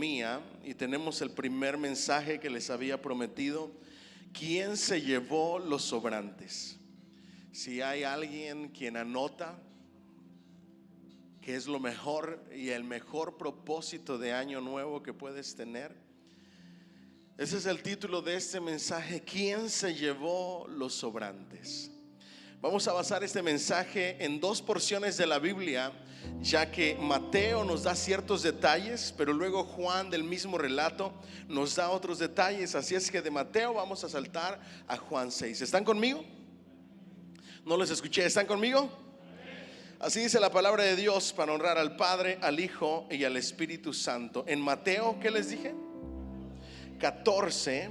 economía y tenemos el primer mensaje que les había prometido. ¿Quién se llevó los sobrantes? Si hay alguien quien anota que es lo mejor y el mejor propósito de año nuevo que puedes tener, ese es el título de este mensaje: ¿quién se llevó los sobrantes? Vamos a basar este mensaje en dos porciones de la Biblia, ya que Mateo nos da ciertos detalles, pero luego Juan del mismo relato nos da otros detalles. Así es que de Mateo vamos a saltar a Juan 6. ¿Están conmigo? No les escuché. ¿Están conmigo? Así dice la palabra de Dios para honrar al Padre, al Hijo y al Espíritu Santo. En Mateo, ¿qué les dije? 14,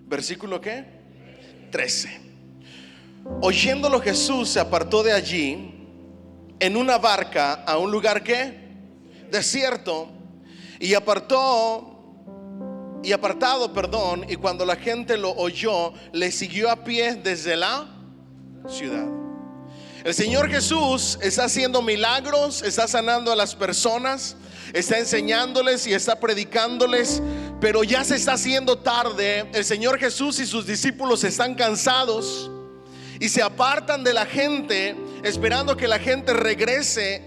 versículo ¿qué? 13. Oyéndolo, Jesús se apartó de allí en una barca a un lugar ¿qué? Desierto, y apartado, y cuando la gente lo oyó, le siguió a pie desde la ciudad. El Señor Jesús está haciendo milagros, está sanando a las personas, está enseñándoles y está predicándoles, pero ya se está haciendo tarde. El Señor Jesús y sus discípulos están cansados y se apartan de la gente, esperando que la gente regrese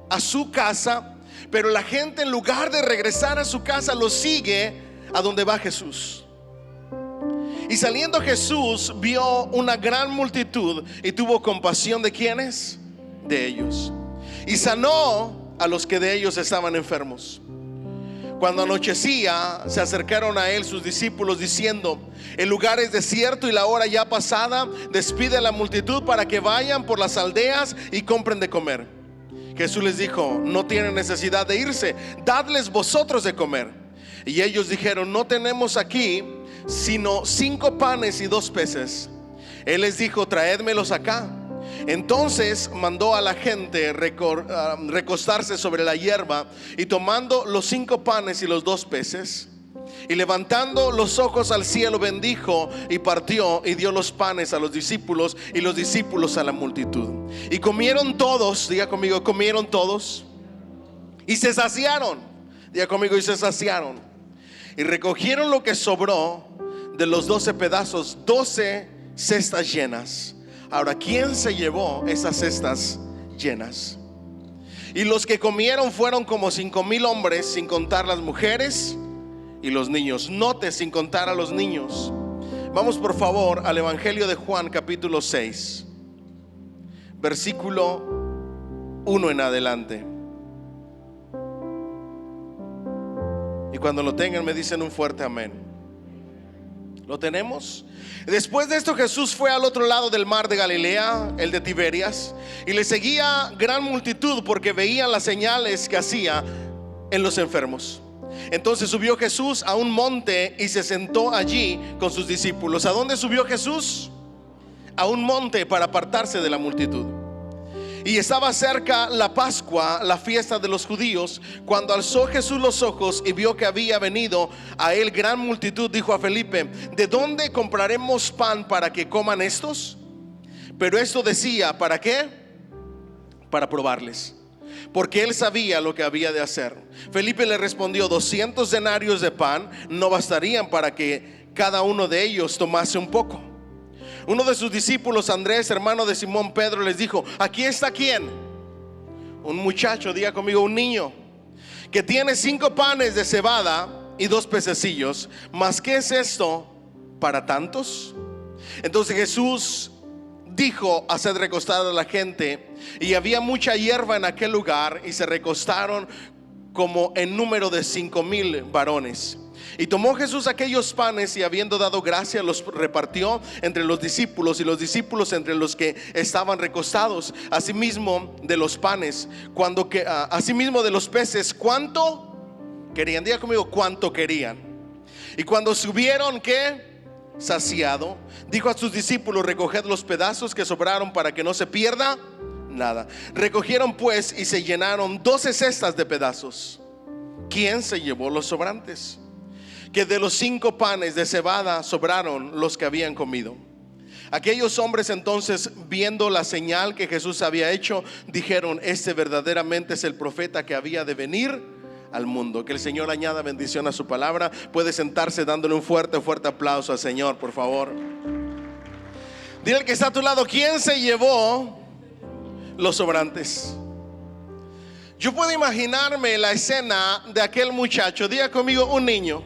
a su casa. Pero la gente, en lugar de regresar a su casa, lo sigue a donde va Jesús. Y saliendo Jesús vio una gran multitud y tuvo compasión ¿de quiénes? De ellos. Y sanó a los que de ellos estaban enfermos. Cuando anochecía, se acercaron a él sus discípulos diciendo: el lugar es desierto y la hora ya pasada. Despide a la multitud para que vayan por las aldeas y compren de comer. Jesús les dijo: no tienen necesidad de irse, dadles vosotros de comer. Y ellos dijeron: no tenemos aquí sino 5 panes y 2 peces. Él les dijo: traédmelos acá. Entonces mandó a la gente recostarse sobre la hierba, y tomando los 5 panes y los 2 peces, y levantando los ojos al cielo, bendijo y partió y dio los panes a los discípulos y los discípulos a la multitud. Y comieron todos, diga conmigo, comieron todos y se saciaron. Diga conmigo, y se saciaron. Y recogieron lo que sobró de los 12 pedazos, 12 cestas llenas. Ahora, ¿quién se llevó esas cestas llenas? Y los que comieron fueron como 5,000 hombres, sin contar las mujeres y los niños. Note, sin contar a los niños. Vamos por favor al Evangelio de Juan, capítulo 6, versículo 1 en adelante. Y cuando lo tengan me dicen un fuerte amén. ¿Lo tenemos? Después de esto, Jesús fue al otro lado del mar de Galilea, el de Tiberias, y le seguía gran multitud porque veían las señales que hacía en los enfermos. Entonces subió Jesús a un monte y se sentó allí con sus discípulos. ¿A dónde subió Jesús? A un monte para apartarse de la multitud. Y estaba cerca la Pascua, la fiesta de los judíos. Cuando alzó Jesús los ojos y vio que había venido a él gran multitud, dijo a Felipe: ¿de dónde compraremos pan para que coman estos? Pero esto decía, ¿para qué? Para probarles, porque él sabía lo que había de hacer. Felipe le respondió: 200 denarios de pan no bastarían para que cada uno de ellos tomase un poco. Uno de sus discípulos, Andrés, hermano de Simón Pedro, les dijo: aquí está ¿quién? Un muchacho, diga conmigo, un niño, que tiene 5 panes de cebada y 2 pececillos. ¿Mas qué es esto para tantos? Entonces Jesús dijo: haced recostar a la gente. Y había mucha hierba en aquel lugar, y se recostaron como en número de 5,000 varones. Y tomó Jesús aquellos panes y, habiendo dado gracia, los repartió entre los discípulos, y los discípulos entre los que estaban recostados. Asimismo de los panes, asimismo de los peces, ¿cuánto querían? Diga conmigo, ¿cuánto querían? Y cuando se hubieron ¿qué? Saciado, dijo a sus discípulos: recoged los pedazos que sobraron para que no se pierda nada. Recogieron pues y se llenaron 12 cestas de pedazos. ¿Quién se llevó los sobrantes? Que de los 5 panes de cebada sobraron los que habían comido. Aquellos hombres entonces, viendo la señal que Jesús había hecho, dijeron: este verdaderamente es el profeta que había de venir al mundo. Que el Señor añada bendición a su palabra. Puede sentarse dándole un fuerte aplauso al Señor, por favor. Dile al que está a tu lado: ¿quién se llevó los sobrantes? Yo puedo imaginarme la escena de aquel muchacho. Diga conmigo: un niño.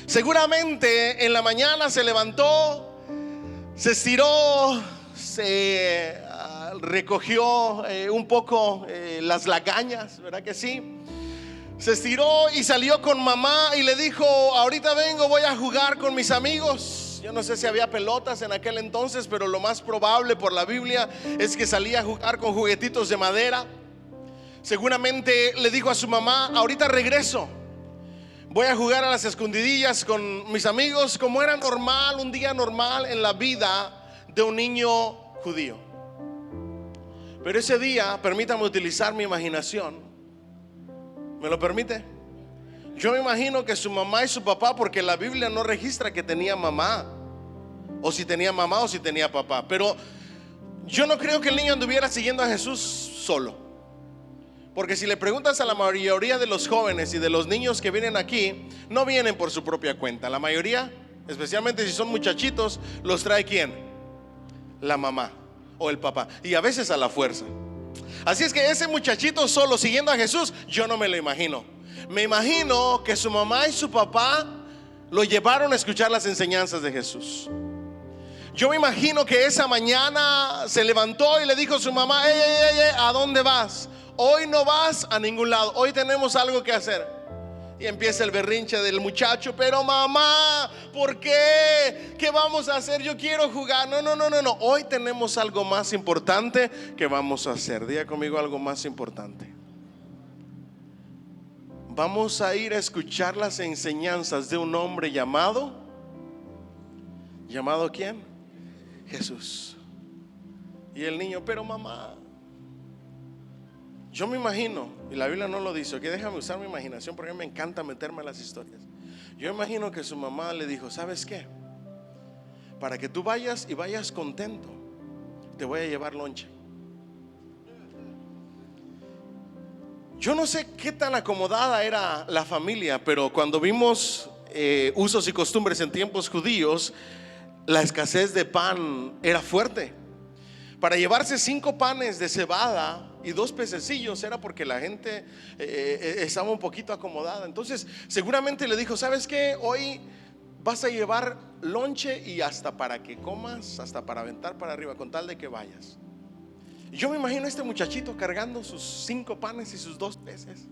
Seguramente en la mañana se levantó, se estiró, se recogió un poco las lagañas, ¿verdad que sí? Se estiró y salió con mamá y le dijo: ahorita vengo, voy a jugar con mis amigos. Yo no sé si había pelotas en aquel entonces, pero lo más probable por la Biblia es que salía a jugar con juguetitos de madera. Seguramente le dijo a su mamá: ahorita regreso, voy a jugar a las escondidillas con mis amigos, como era normal, un día normal en la vida de un niño judío. Pero ese día, permítame utilizar mi imaginación. ¿Me lo permite? Yo me imagino que su mamá y su papá, porque la Biblia no registra que tenía mamá, o si tenía mamá o si tenía papá, pero yo no creo que el niño anduviera siguiendo a Jesús solo. Porque si le preguntas a la mayoría de los jóvenes y de los niños que vienen aquí, no vienen por su propia cuenta. La mayoría, especialmente si son muchachitos, los trae ¿quién? La mamá o el papá, y a veces a la fuerza. Así es que ese muchachito solo siguiendo a Jesús, yo no me lo imagino. Me imagino que su mamá y su papá lo llevaron a escuchar las enseñanzas de Jesús. Yo me imagino que esa mañana se levantó y le dijo a su mamá: ¿a dónde vas? Hoy no vas a ningún lado, hoy tenemos algo que hacer. Y empieza el berrinche del muchacho: pero mamá, ¿por qué? ¿Qué vamos a hacer? Yo quiero jugar. No, hoy tenemos algo más importante que vamos a hacer. Diga conmigo: algo más importante. Vamos a ir a escuchar las enseñanzas de un hombre llamado ¿quién? Jesús. Y el niño: pero mamá. Yo me imagino, y la Biblia no lo dice, que déjame usar mi imaginación porque a mí me encanta meterme en las historias. Yo imagino que su mamá le dijo: ¿sabes qué? Para que tú vayas y vayas contento, te voy a llevar lonche. Yo no sé qué tan acomodada era la familia, pero cuando vimos usos y costumbres en tiempos judíos, la escasez de pan era fuerte. Para llevarse 5 panes de cebada y 2 pececillos era porque la gente estaba un poquito acomodada. Entonces seguramente le dijo: ¿sabes qué? Hoy vas a llevar lonche y hasta para que comas, hasta para aventar para arriba, con tal de que vayas. Y yo me imagino a este muchachito cargando sus 5 panes y sus 2 peces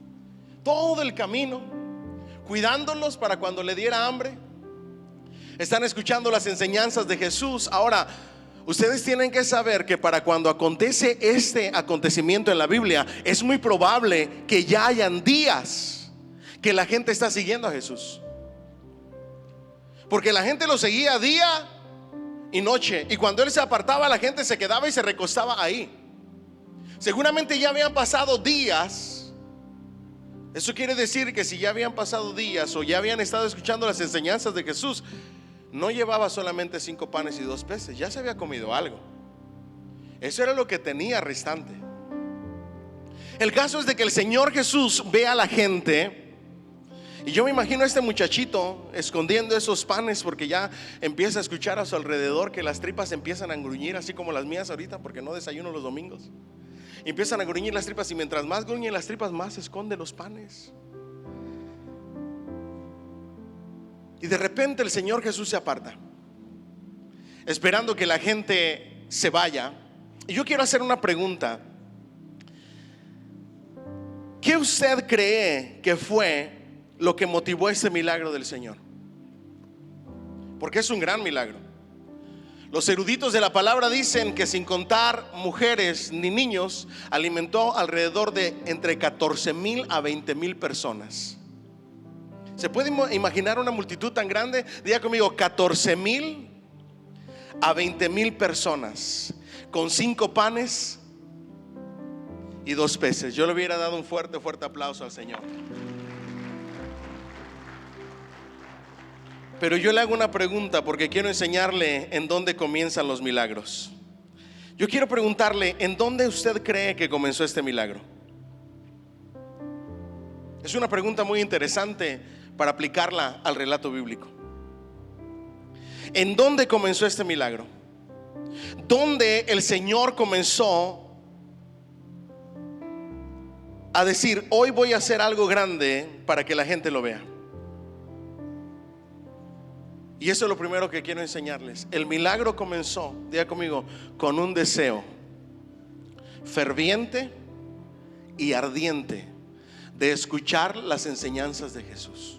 todo el camino, cuidándolos para cuando le diera hambre. Están escuchando las enseñanzas de Jesús. Ahora, ustedes tienen que saber que para cuando acontece este acontecimiento en la Biblia, es muy probable que ya hayan días que la gente está siguiendo a Jesús, porque la gente lo seguía día y noche, y cuando él se apartaba, la gente se quedaba y se recostaba ahí. Seguramente ya habían pasado días. Eso quiere decir que si ya habían pasado días o ya habían estado escuchando las enseñanzas de Jesús, no llevaba solamente 5 panes y 2 peces, ya se había comido algo. Eso era lo que tenía restante. El caso es de que el Señor Jesús ve a la gente, y yo me imagino a este muchachito escondiendo esos panes, porque ya empieza a escuchar a su alrededor que las tripas empiezan a gruñir, así como las mías ahorita, porque no desayuno los domingos. Y empiezan a gruñir las tripas, y mientras más gruñen las tripas, más esconde los panes. Y de repente el Señor Jesús se aparta, esperando que la gente se vaya. Y yo quiero hacer una pregunta: ¿qué usted cree que fue lo que motivó ese milagro del Señor? Porque es un gran milagro. Los eruditos de la palabra dicen que, sin contar mujeres ni niños, alimentó alrededor de entre 14,000 a 20,000 personas. ¿Se puede imaginar una multitud tan grande? Diga conmigo: 14,000 a 20,000 personas con 5 panes y 2 peces. Yo le hubiera dado un fuerte aplauso al Señor. Pero yo le hago una pregunta, porque quiero enseñarle en dónde comienzan los milagros. Yo quiero preguntarle: ¿en dónde usted cree que comenzó este milagro? Es una pregunta muy interesante para aplicarla al relato bíblico. ¿En dónde comenzó este milagro? ¿Dónde el Señor comenzó a decir: hoy voy a hacer algo grande para que la gente lo vea? Y eso es lo primero que quiero enseñarles. El milagro comenzó, diga conmigo, con un deseo ferviente y ardiente de escuchar las enseñanzas de Jesús.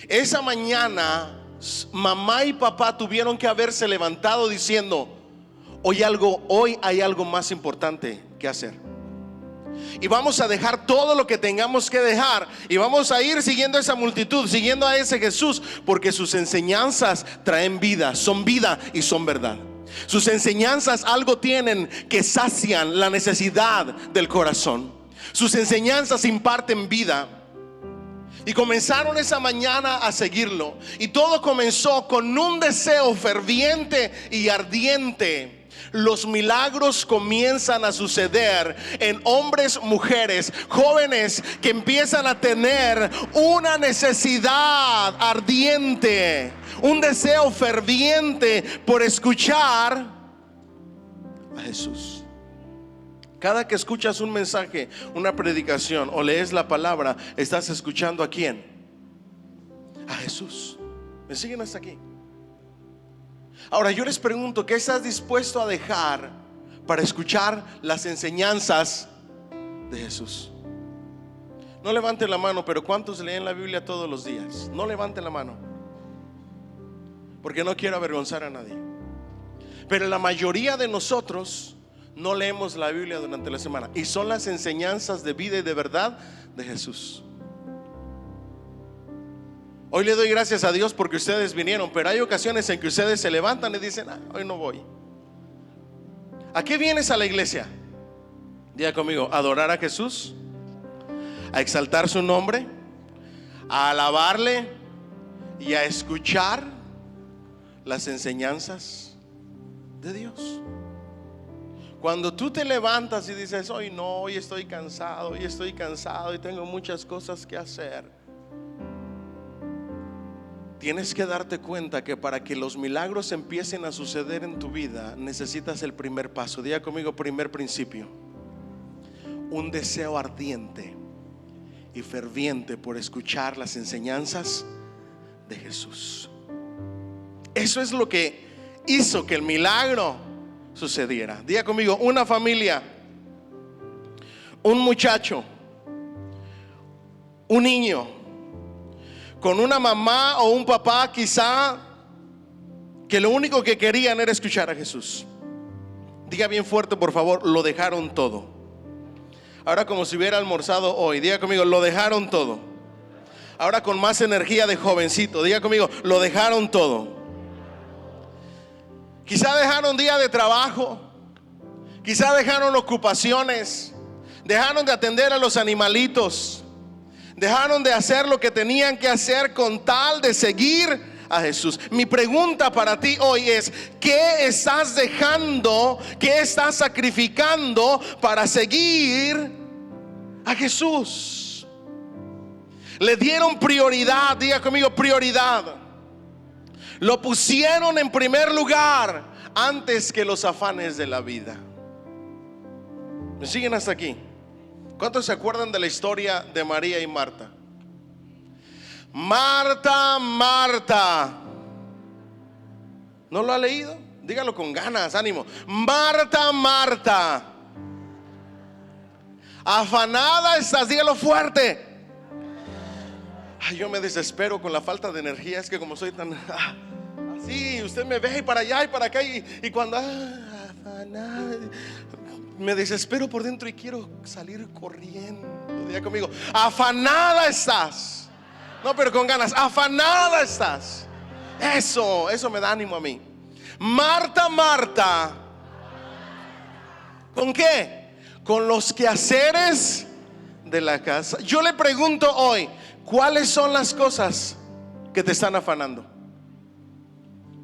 Esa mañana mamá y papá tuvieron que haberse levantado diciendo: hoy hay algo más importante que hacer. Y vamos a dejar todo lo que tengamos que dejar y vamos a ir siguiendo a esa multitud, siguiendo a ese Jesús, porque sus enseñanzas traen vida, son vida y son verdad. Sus enseñanzas algo tienen que sacian la necesidad del corazón. Sus enseñanzas imparten vida. Y comenzaron esa mañana a seguirlo. Y todo comenzó con un deseo ferviente y ardiente. Los milagros comienzan a suceder en hombres, mujeres, jóvenes que empiezan a tener una necesidad ardiente, un deseo ferviente por escuchar a Jesús. Cada que escuchas un mensaje, una predicación o lees la palabra, estás escuchando ¿a quién? A Jesús. ¿Me siguen hasta aquí? Ahora yo les pregunto, ¿qué estás dispuesto a dejar para escuchar las enseñanzas de Jesús? No levanten la mano, pero ¿cuántos leen la Biblia todos los días? No levanten la mano, porque no quiero avergonzar a nadie. Pero la mayoría de nosotros no leemos la Biblia durante la semana, y son las enseñanzas de vida y de verdad de Jesús. Hoy le doy gracias a Dios porque ustedes vinieron, pero hay ocasiones en que ustedes se levantan y dicen: hoy no voy. ¿A qué vienes a la iglesia? Diga conmigo: a adorar a Jesús, a exaltar su nombre, a alabarle y a escuchar las enseñanzas de Dios. Cuando tú te levantas y dices: hoy no, hoy estoy cansado y tengo muchas cosas que hacer, tienes que darte cuenta que para que los milagros empiecen a suceder en tu vida, necesitas el primer paso. Diga conmigo: primer principio. Un deseo ardiente y ferviente por escuchar las enseñanzas de Jesús. Eso es lo que hizo que el milagro sucediera. Diga conmigo: una familia, un muchacho, un niño, con una mamá o un papá quizá que lo único que querían era escuchar a Jesús. Diga bien fuerte, por favor: lo dejaron todo. Ahora como si hubiera almorzado hoy. Diga conmigo: lo dejaron todo. Ahora con más energía de jovencito. Diga conmigo: lo dejaron todo. Quizá dejaron día de trabajo, quizá dejaron ocupaciones, dejaron de atender a los animalitos, dejaron de hacer lo que tenían que hacer con tal de seguir a Jesús. Mi pregunta para ti hoy es: ¿qué estás dejando? ¿Qué estás sacrificando para seguir a Jesús? Le dieron prioridad. Diga conmigo: prioridad. Lo pusieron en primer lugar antes que los afanes de la vida. ¿Me siguen hasta aquí? ¿Cuántos se acuerdan de la historia de María y Marta? Marta, Marta. ¿No lo ha leído? Dígalo con ganas, ánimo. Marta, Marta, afanada estás. Dígalo fuerte. Ay, yo me desespero con la falta de energía. Es que como soy tan así, usted me ve y para allá y para acá, y cuando afanada, me desespero por dentro y quiero salir corriendo. Diga conmigo: afanada estás. No, pero con ganas. Afanada estás. Eso me da ánimo a mí. Marta, Marta, ¿con qué? Con los quehaceres de la casa. Yo le pregunto hoy: ¿cuáles son las cosas que te están afanando?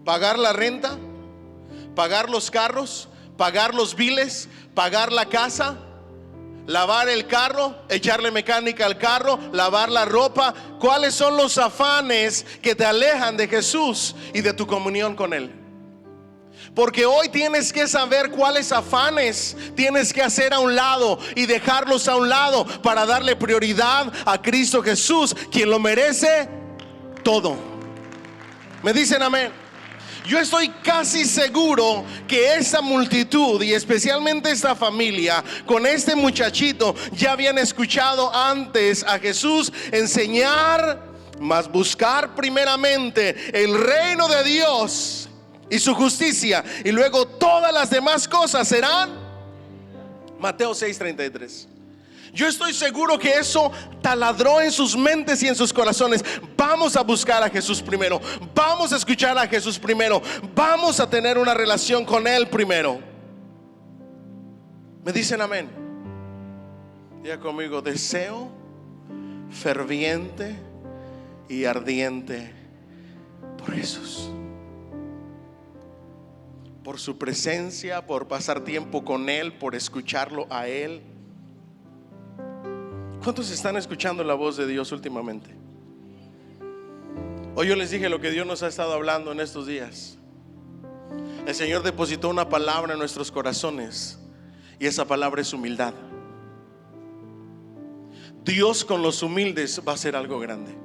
¿Pagar la renta? ¿Pagar los carros? ¿Pagar los biles? ¿Pagar la casa? lavar el carro, echarle mecánica al carro, lavar la ropa. ¿Cuáles son los afanes que te alejan de Jesús y de tu comunión con Él? Porque hoy tienes que saber cuáles afanes tienes que hacer a un lado y dejarlos a un lado para darle prioridad a Cristo Jesús, quien lo merece todo. ¿Me dicen amén? Yo estoy casi seguro que esta multitud y especialmente esta familia con este muchachito ya habían escuchado antes a Jesús enseñar, mas buscar primeramente el reino de Dios y su justicia, y luego todas las demás cosas serán. Mateo 6:33. Yo estoy seguro que eso taladró en sus mentes y en sus corazones. Vamos a buscar a Jesús primero, vamos a escuchar a Jesús primero, vamos a tener una relación con Él primero. ¿Me dicen amén? Diga conmigo: deseo ferviente y ardiente por Jesús, por su presencia, por pasar tiempo con Él, por escucharlo a Él. ¿Cuántos están escuchando la voz de Dios últimamente? Hoy yo les dije lo que Dios nos ha estado hablando en estos días. El Señor depositó una palabra en nuestros corazones, y esa palabra es humildad. Dios con los humildes va a hacer algo grande.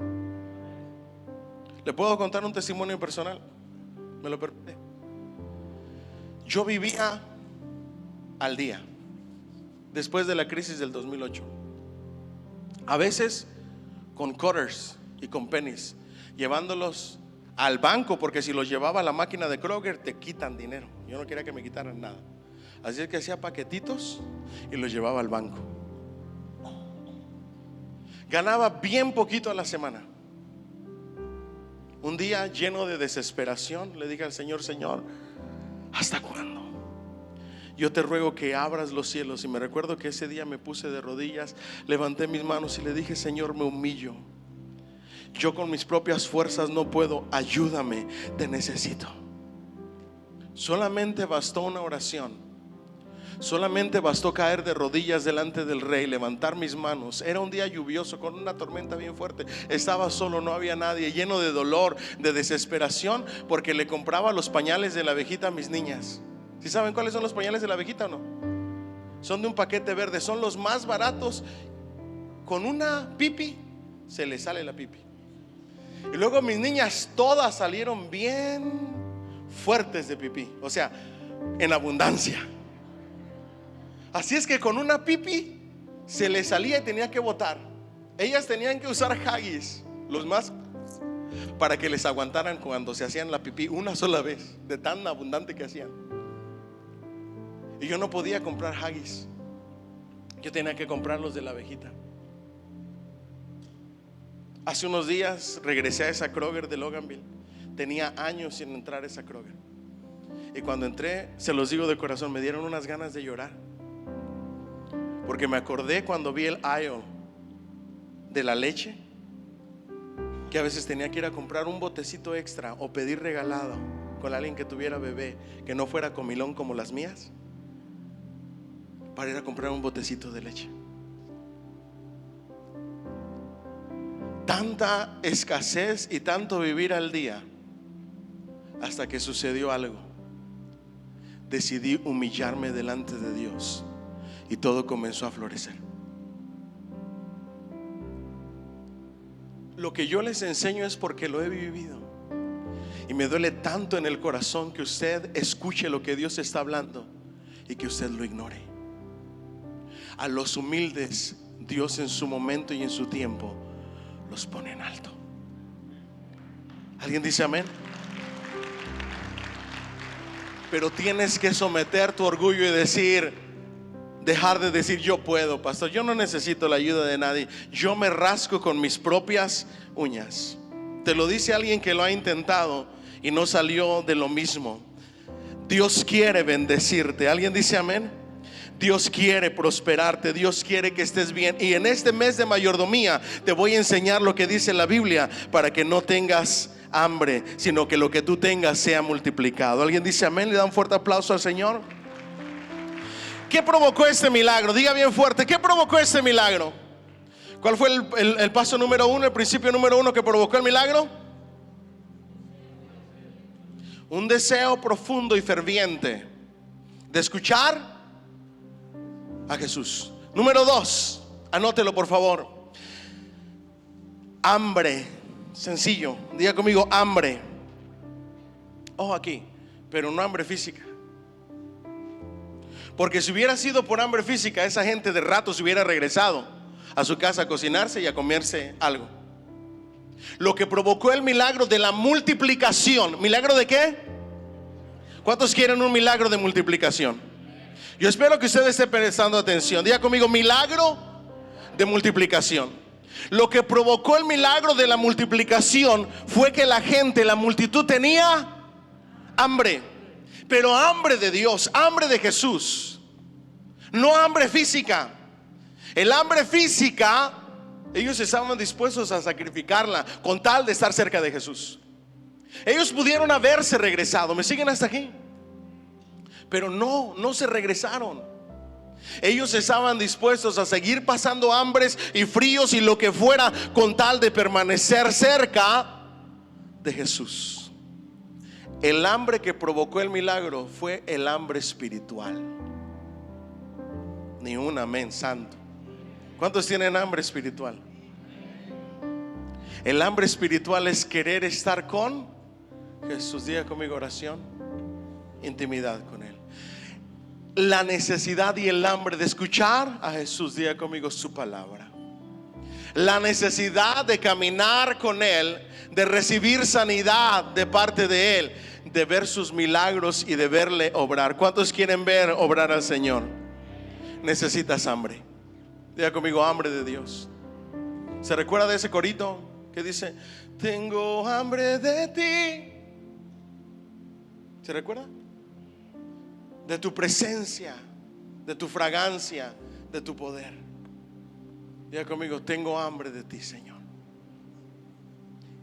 ¿Le puedo contar un testimonio personal? ¿Me lo permite? Yo vivía al día después de la crisis del 2008. A veces con quarters y con pennies, llevándolos al banco, porque si los llevaba a la máquina de Kroger te quitan dinero. Yo no quería que me quitaran nada, así es que hacía paquetitos y los llevaba al banco. Ganaba bien poquito a la semana. Un día, lleno de desesperación, le dije al Señor: Señor, ¿hasta cuándo? Yo te ruego que abras los cielos. Y me recuerdo que ese día me puse de rodillas, levanté mis manos y le dije: Señor, me humillo. Yo con mis propias fuerzas no puedo, ayúdame, te necesito. Solamente bastó una oración, solamente bastó caer de rodillas delante del Rey, levantar mis manos. Era un día lluvioso con una tormenta bien fuerte. Estaba solo, no había nadie, lleno de dolor, de desesperación, porque le compraba los pañales de la abejita a mis niñas. ¿Sí saben cuáles son los pañales de la abejita o no? Son de un paquete verde, son los más baratos. Con una pipi se le sale la pipi. Y luego mis niñas todas salieron bien fuertes de pipí, o sea, en abundancia. Así es que con una pipi se le salía y tenía que botar. Ellas tenían que usar Huggies, los más, para que les aguantaran cuando se hacían la pipí una sola vez, de tan abundante que hacían. Y yo no podía comprar Huggies, yo tenía que comprar los de la abejita. Hace unos días regresé a esa Kroger de Loganville. Tenía años sin entrar a esa Kroger, y cuando entré, se los digo de corazón, me dieron unas ganas de llorar, porque me acordé cuando vi el aisle de la leche, que a veces tenía que ir a comprar un botecito extra o pedir regalado con alguien que tuviera bebé, que no fuera comilón como las mías, para ir a comprar un botecito de leche. Tanta escasez y tanto vivir al día, hasta que sucedió algo. Decidí humillarme delante de Dios y todo comenzó a florecer. Lo que yo les enseño es porque lo he vivido, y me duele tanto en el corazón que usted escuche lo que Dios está hablando y que usted lo ignore. A los humildes, Dios en su momento y en su tiempo los pone en alto. ¿Alguien dice amén? Pero tienes que someter tu orgullo y decir, dejar de decir yo puedo, pastor, yo no necesito la ayuda de nadie, yo me rasco con mis propias uñas. Te lo dice alguien que lo ha intentado y no salió de lo mismo. Dios quiere bendecirte. ¿Alguien dice amén? Dios quiere prosperarte, Dios quiere que estés bien. Y en este mes de mayordomía te voy a enseñar lo que dice la Biblia, para que no tengas hambre, sino que lo que tú tengas sea multiplicado. ¿Alguien dice amén? Le da un fuerte aplauso al Señor. ¿Qué provocó este milagro? Diga bien fuerte, ¿qué provocó este milagro? ¿Cuál fue el paso número uno, el principio número uno que provocó el milagro? Un deseo profundo y ferviente de escuchar a Jesús. Número dos, anótelo por favor. Hambre. Sencillo, diga conmigo, hambre. Ojo aquí, pero no hambre física. Porque si hubiera sido por hambre física, esa gente de rato se hubiera regresado a su casa a cocinarse y a comerse algo. Lo que provocó el milagro de la multiplicación. ¿Milagro de qué? ¿Cuántos quieren un milagro de multiplicación? Yo espero que ustedes estén prestando atención. Diga conmigo, milagro de multiplicación. Lo que provocó el milagro de la multiplicación fue que la gente, la multitud tenía hambre. Pero hambre de Dios, hambre de Jesús. No hambre física. El hambre física, ellos estaban dispuestos a sacrificarla con tal de estar cerca de Jesús. Ellos pudieron haberse regresado. ¿Me siguen hasta aquí? Pero no se regresaron. Ellos estaban dispuestos a seguir pasando hambres y fríos y lo que fuera con tal de permanecer cerca de Jesús. El hambre que provocó el milagro fue el hambre espiritual. Ni un amén santo. ¿Cuántos tienen hambre espiritual? El hambre espiritual es querer estar con Jesús. Diga conmigo, oración, intimidad con Él. La necesidad y el hambre de escuchar a Jesús. Diga conmigo, su palabra. La necesidad de caminar con Él, de recibir sanidad de parte de Él, de ver sus milagros y de verle obrar. ¿Cuántos quieren ver obrar al Señor? Necesitas hambre. Diga conmigo, hambre de Dios. ¿Se recuerda de ese corito que dice: tengo hambre de ti? ¿Se recuerda? De tu presencia, de tu fragancia, de tu poder. Diga conmigo, tengo hambre de ti, Señor.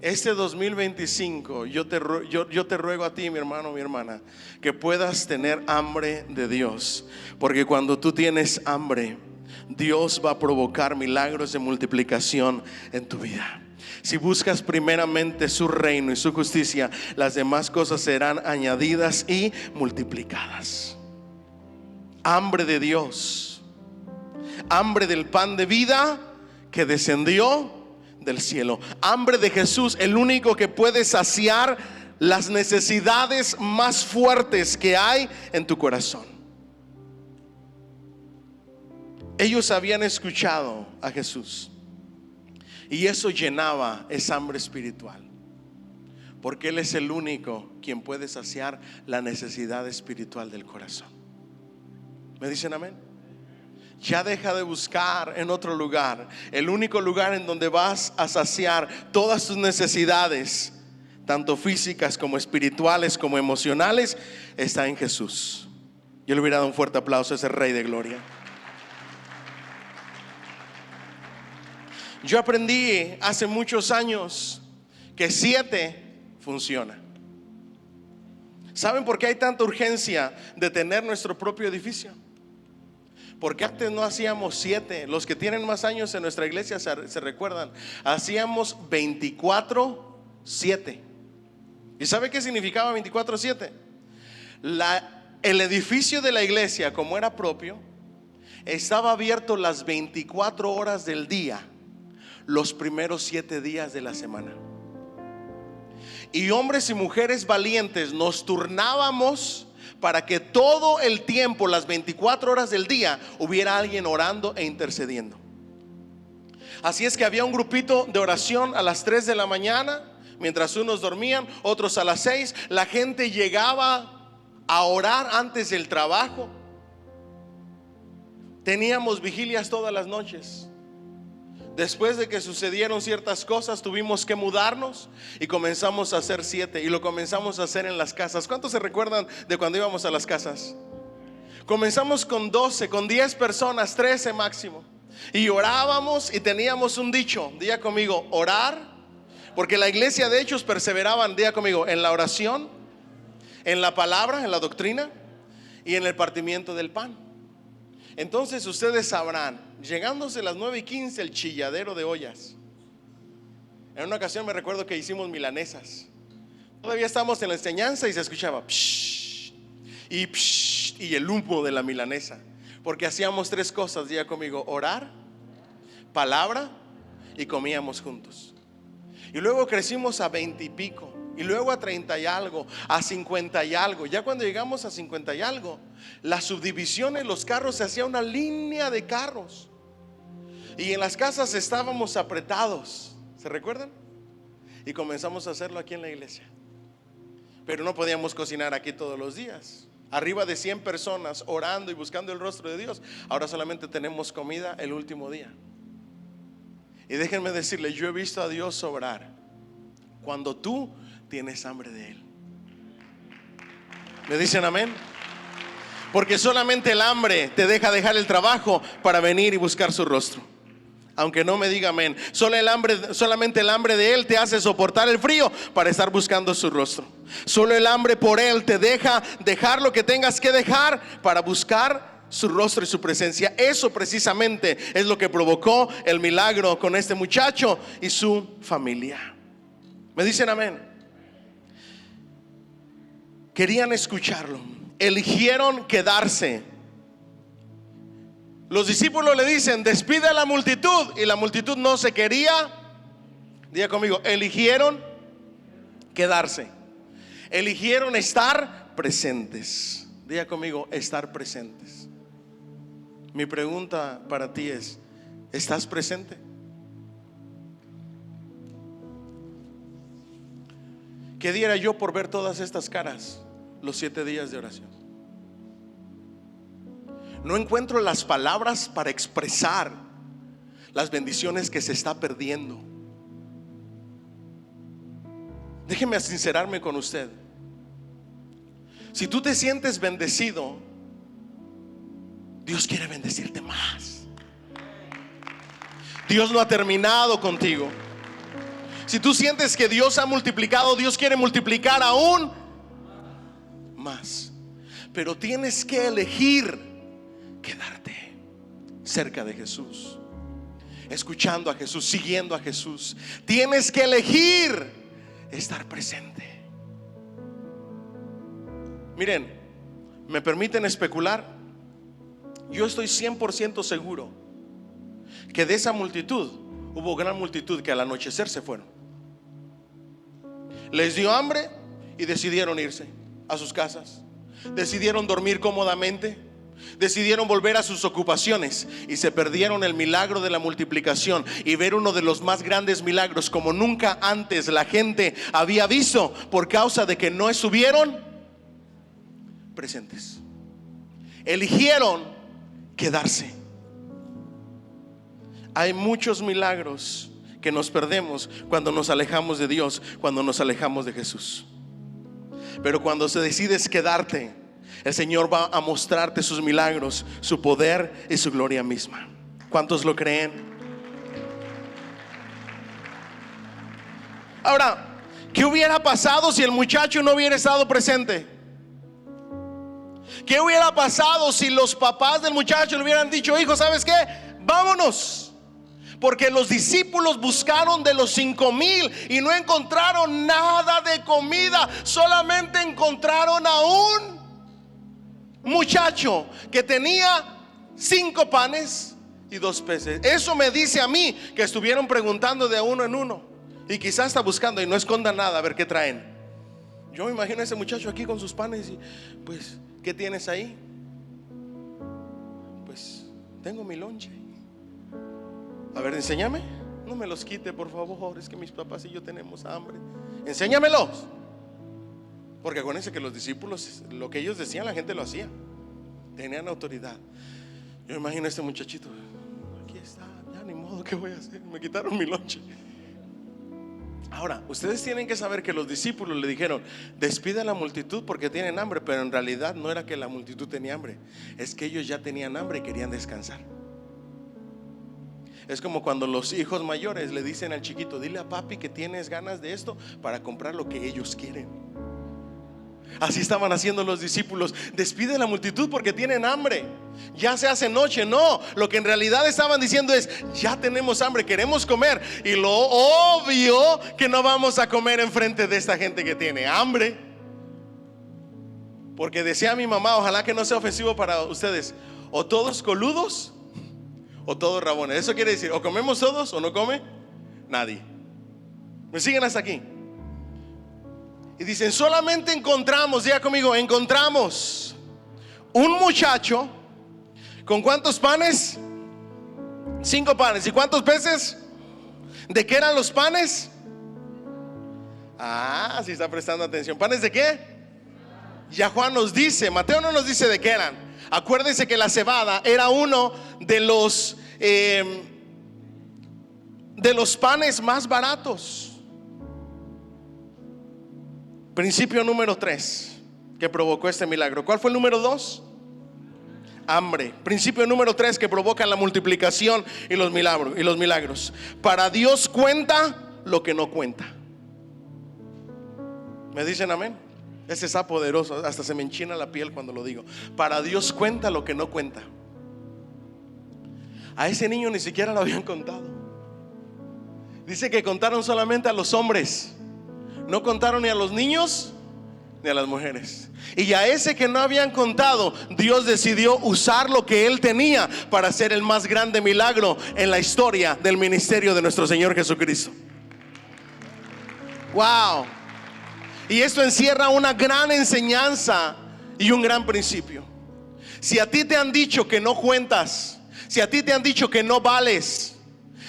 Este 2025 yo te ruego a ti, mi hermano, mi hermana, que puedas tener hambre de Dios. Porque cuando tú tienes hambre, Dios va a provocar milagros de multiplicación en tu vida. Si buscas primeramente su reino y su justicia, las demás cosas serán añadidas y multiplicadas. Hambre de Dios, hambre del pan de vida que descendió del cielo, hambre de Jesús, el único que puede saciar las necesidades más fuertes que hay en tu corazón. Ellos habían escuchado a Jesús y eso llenaba esa hambre espiritual, porque Él es el único quien puede saciar la necesidad espiritual del corazón. ¿Me dicen amén? Ya deja de buscar en otro lugar. El único lugar en donde vas a saciar todas tus necesidades, tanto físicas como espirituales como emocionales, está en Jesús. Yo le hubiera dado un fuerte aplauso a ese Rey de Gloria. Yo aprendí hace muchos años que 7 funciona. ¿Saben por qué hay tanta urgencia de tener nuestro propio edificio? Porque antes no hacíamos 7. Los que tienen más años en nuestra iglesia se recuerdan. Hacíamos 24/7. ¿Y sabe qué significaba 24/7? El edificio de la iglesia, como era propio, estaba abierto las 24 horas del día, los primeros 7 días de la semana. Y hombres y mujeres valientes nos turnábamos para que todo el tiempo, las 24 horas del día, hubiera alguien orando e intercediendo. Así es que había un grupito de oración a las 3 de la mañana, mientras unos dormían, otros a las 6. La gente llegaba a orar antes del trabajo. Teníamos vigilias todas las noches. Después de que sucedieron ciertas cosas, tuvimos que mudarnos y comenzamos a hacer 7. Y lo comenzamos a hacer en las casas. ¿Cuántos se recuerdan de cuando íbamos a las casas? Comenzamos con 12, con 10 personas, 13 máximo. Y orábamos y teníamos un dicho. Diga conmigo, orar. Porque la iglesia de Hechos perseveraban, diga conmigo, en la oración, en la palabra, en la doctrina y en el partimiento del pan. Entonces ustedes sabrán, llegándose las 9:15, el chilladero de ollas. En una ocasión me recuerdo que hicimos milanesas. Todavía estábamos en la enseñanza y se escuchaba psh, y psh, y el humo de la milanesa. Porque hacíamos 3 cosas, diga conmigo: orar, palabra y comíamos juntos. Y luego crecimos a 20 y pico, y luego a 30 y algo, a 50 y algo. Ya cuando llegamos a 50 y algo, las subdivisiones, los carros, se hacía una línea de carros. Y en las casas estábamos apretados, ¿se recuerdan? Y comenzamos a hacerlo aquí en la iglesia. Pero no podíamos cocinar aquí todos los días. Arriba de 100 personas orando y buscando el rostro de Dios. Ahora solamente tenemos comida el último día. Y déjenme decirle, yo he visto a Dios obrar cuando tú tienes hambre de Él. ¿Me dicen amén? Porque solamente el hambre te deja dejar el trabajo para venir y buscar su rostro. Aunque no me diga amén, solamente el hambre de Él te hace soportar el frío para estar buscando su rostro. Solo el hambre por Él te deja dejar lo que tengas que dejar para buscar su rostro y su presencia. Eso precisamente es lo que provocó el milagro con este muchacho y su familia. ¿Me dicen amén? Querían escucharlo, eligieron quedarse. Los discípulos le dicen: despide a la multitud, y la multitud no se quería. Diga conmigo: eligieron quedarse, eligieron estar presentes. Diga conmigo: estar presentes. Mi pregunta para ti es: ¿estás presente? ¿Qué diera yo por ver todas estas caras los 7 días de oración? No encuentro las palabras para expresar las bendiciones que se está perdiendo. Déjeme sincerarme con usted. Si tú te sientes bendecido, Dios quiere bendecirte más. Dios no ha terminado contigo. Si tú sientes que Dios ha multiplicado, Dios quiere multiplicar aún más. Pero tienes que elegir quedarte cerca de Jesús, escuchando a Jesús, siguiendo a Jesús. Tienes que elegir estar presente. Miren, ¿me permiten especular? Yo estoy 100% seguro que de esa multitud hubo gran multitud que al anochecer se fueron. Les dio hambre y decidieron irse a sus casas. Decidieron dormir cómodamente. Decidieron volver a sus ocupaciones y se perdieron el milagro de la multiplicación y ver uno de los más grandes milagros como nunca antes la gente había visto, por causa de que no estuvieron presentes. Eligieron quedarse. Hay muchos milagros que nos perdemos cuando nos alejamos de Dios, cuando nos alejamos de Jesús. Pero cuando se decides quedarte, el Señor va a mostrarte sus milagros, su poder y su gloria misma. ¿Cuántos lo creen? Ahora, ¿qué hubiera pasado si el muchacho no hubiera estado presente? ¿Qué hubiera pasado si los papás del muchacho le hubieran dicho: hijo, ¿sabes qué? Vámonos. Porque los discípulos buscaron de los 5,000 y no encontraron nada de comida. Solamente encontraron a un muchacho que tenía 5 panes y 2 peces. Eso me dice a mí que estuvieron preguntando de uno en uno. Y quizás está buscando y no escondan nada, a ver qué traen. Yo me imagino a ese muchacho aquí con sus panes y pues, ¿qué tienes ahí? Pues tengo mi lonche. A ver, enséñame. No me los quite, por favor. Es que mis papás y yo tenemos hambre. Enséñamelos. Porque acuérdense que los discípulos, lo que ellos decían, la gente lo hacía. Tenían autoridad. Yo me imagino a este muchachito: aquí está, ya ni modo, ¿qué voy a hacer? Me quitaron mi lonche. Ahora, ustedes tienen que saber que los discípulos le dijeron: despide a la multitud porque tienen hambre. Pero en realidad no era que la multitud tenía hambre, es que ellos ya tenían hambre y querían descansar. Es como cuando los hijos mayores le dicen al chiquito: dile a papi que tienes ganas de esto para comprar lo que ellos quieren. Así estaban haciendo los discípulos. Despide la multitud porque tienen hambre. Ya se hace noche. No, lo que en realidad estaban diciendo es: ya tenemos hambre, queremos comer. Y lo obvio que no vamos a comer enfrente de esta gente que tiene hambre. Porque decía mi mamá, ojalá que no sea ofensivo para ustedes, o todos coludos o todos rabones. Eso quiere decir, o comemos todos o no come nadie. ¿Me siguen hasta aquí? Y dicen, solamente encontramos, diga conmigo, encontramos un muchacho con ¿cuántos panes? 5 panes. ¿Y cuántos peces? ¿De qué eran los panes? Ah, si está prestando atención. ¿Panes de qué? Ya Juan nos dice, Mateo no nos dice de qué eran. Acuérdense que la cebada era uno de los panes más baratos. Principio número 3 que provocó este milagro. ¿Cuál fue el número 2? Hambre. Principio número 3 que provoca la multiplicación y los milagros. Para Dios cuenta lo que no cuenta. ¿Me dicen amén? Ese está poderoso, hasta se me enchina la piel cuando lo digo. Para Dios cuenta lo que no cuenta. A ese niño ni siquiera lo habían contado. Dice que contaron solamente a los hombres. No contaron ni a los niños ni a las mujeres. Y a ese que no habían contado, Dios decidió usar lo que él tenía para hacer el más grande milagro en la historia del ministerio de nuestro Señor Jesucristo. Wow. Y esto encierra una gran enseñanza y un gran principio. Si a ti te han dicho que no cuentas, si a ti te han dicho que no vales,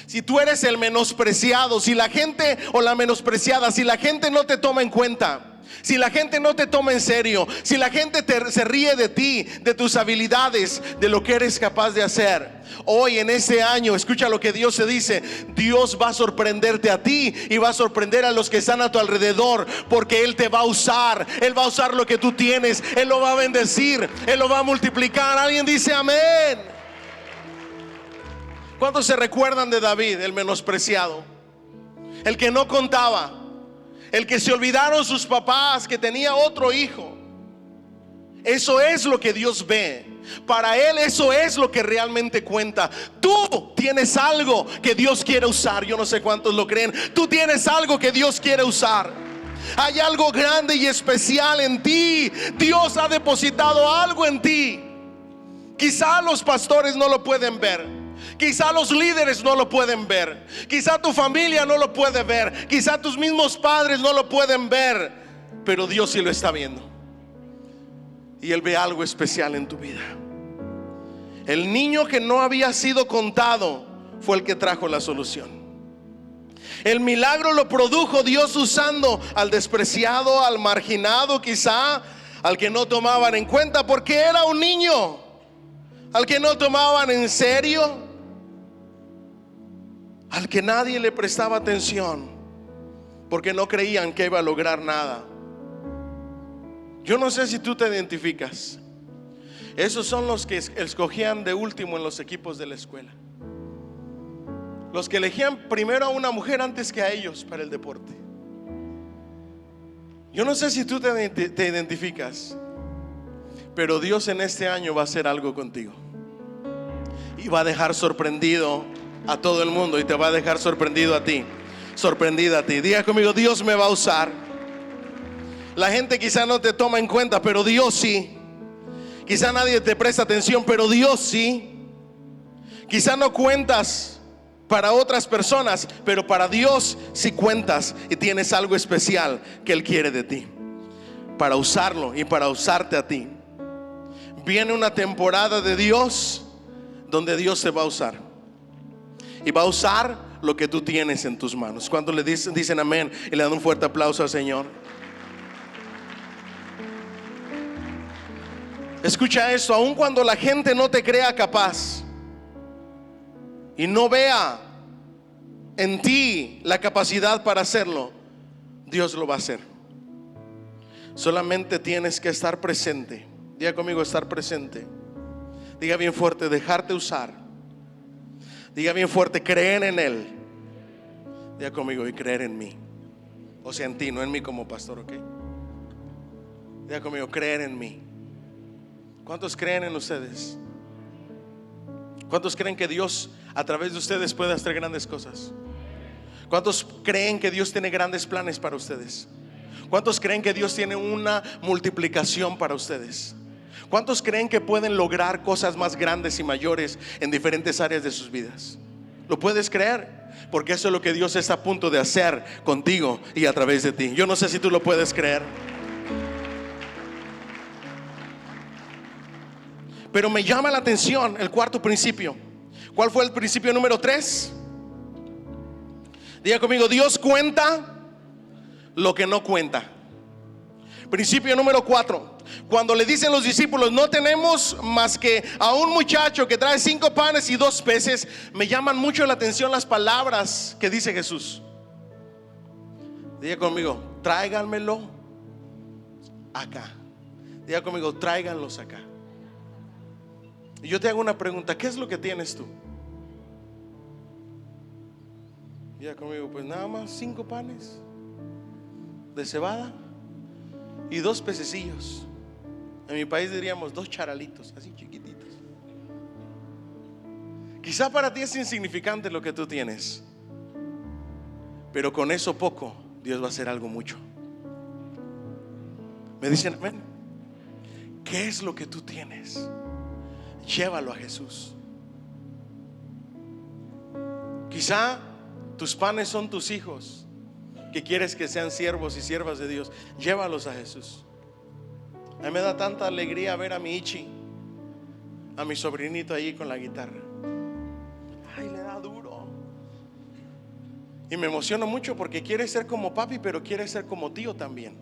si tú eres el menospreciado, si la gente o la menospreciada, si la gente no te toma en cuenta, si la gente no te toma en serio, si la gente se ríe de ti, de tus habilidades, de lo que eres capaz de hacer, hoy en este año, escucha lo que Dios se dice: Dios va a sorprenderte a ti y va a sorprender a los que están a tu alrededor, porque Él te va a usar. Él va a usar lo que tú tienes, Él lo va a bendecir, Él lo va a multiplicar. Alguien dice amén. ¿Cuántos se recuerdan de David, el menospreciado? El que no contaba, el que se olvidaron sus papás que tenía otro hijo. Eso es lo que Dios ve. Para Él eso es lo que realmente cuenta. Tú tienes algo que Dios quiere usar. Yo no sé cuántos lo creen. Tú tienes algo que Dios quiere usar. Hay algo grande y especial en ti. Dios ha depositado algo en ti. Quizá los pastores no lo pueden ver. Quizá los líderes no lo pueden ver. Quizá tu familia no lo puede ver. Quizá tus mismos padres no lo pueden ver. Pero Dios sí lo está viendo. Y Él ve algo especial en tu vida. El niño que no había sido contado fue el que trajo la solución. El milagro lo produjo Dios usando al despreciado, al marginado, quizá al que no tomaban en cuenta porque era un niño, al que no tomaban en serio, al que nadie le prestaba atención porque no creían que iba a lograr nada. Yo no sé si tú te identificas. Esos son los que escogían de último en los equipos de la escuela. Los que elegían primero a una mujer antes que a ellos para el deporte. Yo no sé si tú te identificas, pero Dios en este año va a hacer algo contigo y va a dejar sorprendido a todo el mundo, y te va a dejar sorprendido a ti, sorprendida a ti. Diga conmigo: Dios me va a usar. La gente quizá no te toma en cuenta, pero Dios sí. Quizá nadie te presta atención, pero Dios sí. Quizá no cuentas para otras personas, pero para Dios sí cuentas, y tienes algo especial que Él quiere de ti para usarlo y para usarte a ti. Viene una temporada de Dios donde Dios te va a usar y va a usar lo que tú tienes en tus manos. Cuando le dicen amén y le dan un fuerte aplauso al Señor. Escucha esto: aun cuando la gente no te crea capaz y no vea en ti la capacidad para hacerlo, Dios lo va a hacer. Solamente tienes que estar presente. Diga conmigo: estar presente. Diga bien fuerte: dejarte usar. Diga bien fuerte: creer en Él. Diga conmigo: y creer en mí. O sea, en ti, no en mí como pastor, ¿ok? Diga conmigo, creer en mí. ¿Cuántos creen en ustedes? ¿Cuántos creen que Dios a través de ustedes puede hacer grandes cosas? ¿Cuántos creen que Dios tiene grandes planes para ustedes? ¿Cuántos creen que Dios tiene una multiplicación para ustedes? ¿Cuántos creen que pueden lograr cosas más grandes y mayores en diferentes áreas de sus vidas? ¿Lo puedes creer? Porque eso es lo que Dios está a punto de hacer contigo y a través de ti. Yo no sé si tú lo puedes creer. Pero me llama la atención el cuarto principio. ¿Cuál fue el principio número 3? Diga conmigo, Dios cuenta lo que no cuenta. Principio número 4. Cuando le dicen los discípulos, no tenemos más que a un muchacho que trae 5 panes y 2 peces, me llaman mucho la atención las palabras que dice Jesús. Diga conmigo, tráiganmelo acá. Diga conmigo, tráiganlos acá. Y yo te hago una pregunta, ¿qué es lo que tienes tú? Diga conmigo, pues nada más 5 panes de cebada y 2 pececillos. En mi país diríamos 2 charalitos, así chiquititos. Quizá para ti es insignificante lo que tú tienes, pero con eso poco Dios va a hacer algo mucho. ¿Me dicen amén? ¿Qué es lo que tú tienes? Llévalo a Jesús. Quizá tus panes son tus hijos, que quieres que sean siervos y siervas de Dios. Llévalos a Jesús. A mí me da tanta alegría ver a mi Ichi, a mi sobrinito ahí con la guitarra. Ay, le da duro. Y me emociono mucho porque quiere ser como papi, pero quiere ser como tío también.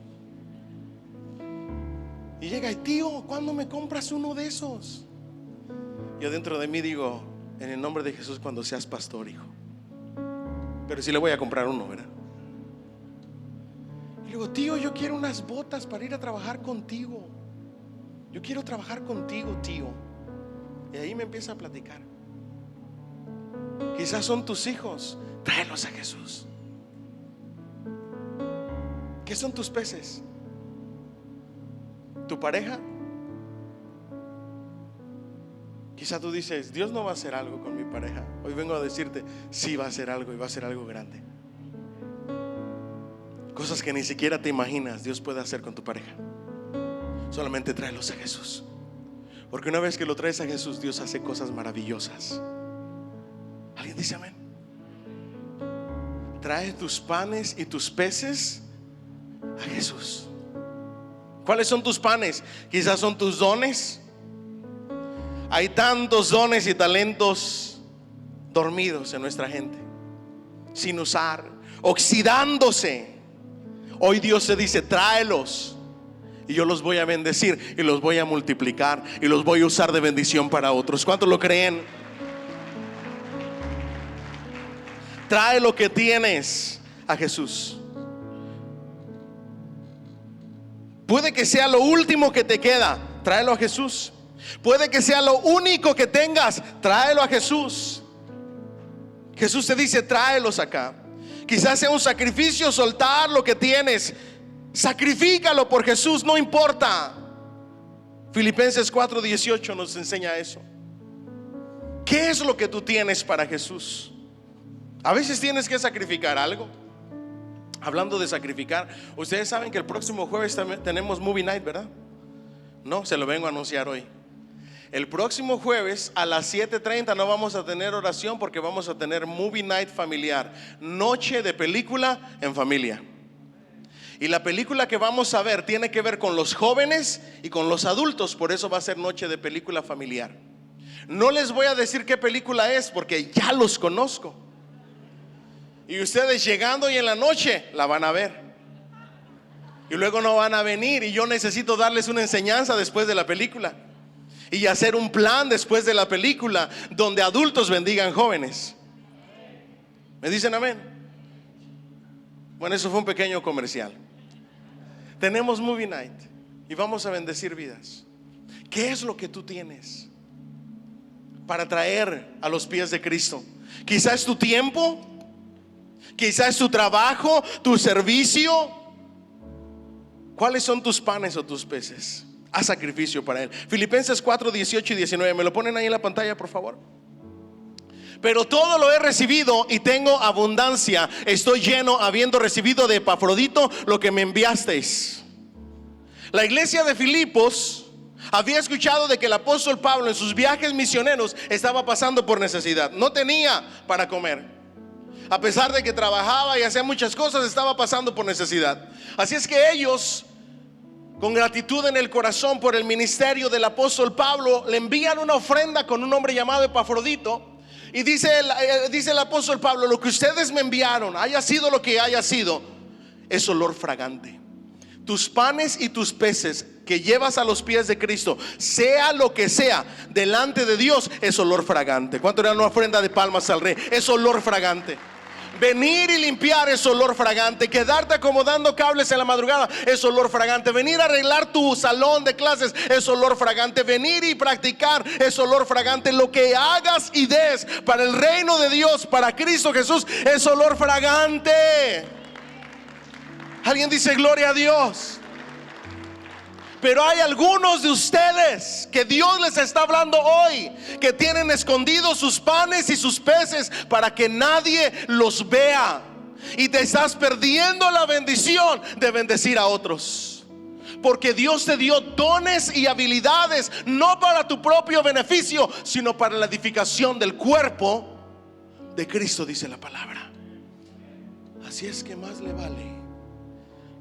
Y llega y tío, ¿cuándo me compras uno de esos? Yo dentro de mí digo, en el nombre de Jesús, cuando seas pastor, hijo. Pero sí le voy a comprar uno, ¿verdad? Y digo, tío, yo quiero unas botas para ir a trabajar contigo. Yo quiero trabajar contigo, tío. Y ahí me empieza a platicar. Quizás son tus hijos, tráelos a Jesús. ¿Qué son tus peces? ¿Tu pareja? Quizá tú dices, Dios no va a hacer algo con mi pareja. Hoy vengo a decirte, sí va a hacer algo y va a hacer algo grande. Cosas que ni siquiera te imaginas Dios puede hacer con tu pareja. Solamente tráelos a Jesús. Porque una vez que lo traes a Jesús, Dios hace cosas maravillosas. ¿Alguien dice amén? Trae tus panes y tus peces a Jesús. ¿Cuáles son tus panes? Quizás son tus dones. Hay tantos dones y talentos dormidos en nuestra gente, sin usar, oxidándose. Hoy Dios te dice, tráelos y yo los voy a bendecir y los voy a multiplicar y los voy a usar de bendición para otros. ¿Cuántos lo creen? Trae lo que tienes a Jesús. Puede que sea lo último que te queda, tráelo a Jesús. Puede que sea lo único que tengas, tráelo a Jesús. Jesús te dice, tráelos acá. Quizás sea un sacrificio soltar lo que tienes. Sacrifícalo por Jesús, no importa. Filipenses 4:18 nos enseña eso. ¿Qué es lo que tú tienes para Jesús? A veces tienes que sacrificar algo. Hablando de sacrificar, ustedes saben que el próximo jueves tenemos Movie Night, ¿verdad? No, se lo vengo a anunciar hoy. El próximo jueves a las 7:30 no vamos a tener oración porque vamos a tener Movie Night familiar, noche de película en familia. Y la película que vamos a ver tiene que ver con los jóvenes y con los adultos, por eso va a ser noche de película familiar. No les voy a decir qué película es porque ya los conozco. Y ustedes llegando y en la noche la van a ver. Y luego no van a venir y yo necesito darles una enseñanza después de la película. Y hacer un plan después de la película donde adultos bendigan jóvenes. ¿Me dicen amén? Bueno, eso fue un pequeño comercial. Tenemos Movie Night y vamos a bendecir vidas. ¿Qué es lo que tú tienes para traer a los pies de Cristo? Quizás es tu tiempo, quizás es tu trabajo, tu servicio. ¿Cuáles son tus panes o tus peces? Haz sacrificio para Él. Filipenses 4, 18 y 19. ¿Me lo ponen ahí en la pantalla, por favor? Pero todo lo he recibido y tengo abundancia. Estoy lleno, habiendo recibido de Epafrodito lo que me enviasteis. La iglesia de Filipos había escuchado de que el apóstol Pablo en sus viajes misioneros estaba pasando por necesidad. No tenía para comer. A pesar de que trabajaba y hacía muchas cosas, estaba pasando por necesidad. Así es que ellos, con gratitud en el corazón por el ministerio del apóstol Pablo, le envían una ofrenda con un hombre llamado Epafrodito. Y dice el apóstol Pablo: lo que ustedes me enviaron, haya sido lo que haya sido, es olor fragante. Tus panes y tus peces que llevas a los pies de Cristo, sea lo que sea, delante de Dios, es olor fragante. ¿Cuánto era una ofrenda de palmas al Rey? Es olor fragante. Venir y limpiar es olor fragante. Quedarte acomodando cables en la madrugada es olor fragante. Venir a arreglar tu salón de clases es olor fragante. Venir y practicar es olor fragante. Lo que hagas y des para el reino de Dios, para Cristo Jesús, es olor fragante. Alguien dice gloria a Dios. Pero hay algunos de ustedes que Dios les está hablando hoy, que tienen escondidos sus panes y sus peces para que nadie los vea. Y te estás perdiendo la bendición de bendecir a otros. Porque Dios te dio dones y habilidades, no para tu propio beneficio, sino para la edificación del cuerpo de Cristo, dice la palabra. Así es que más le vale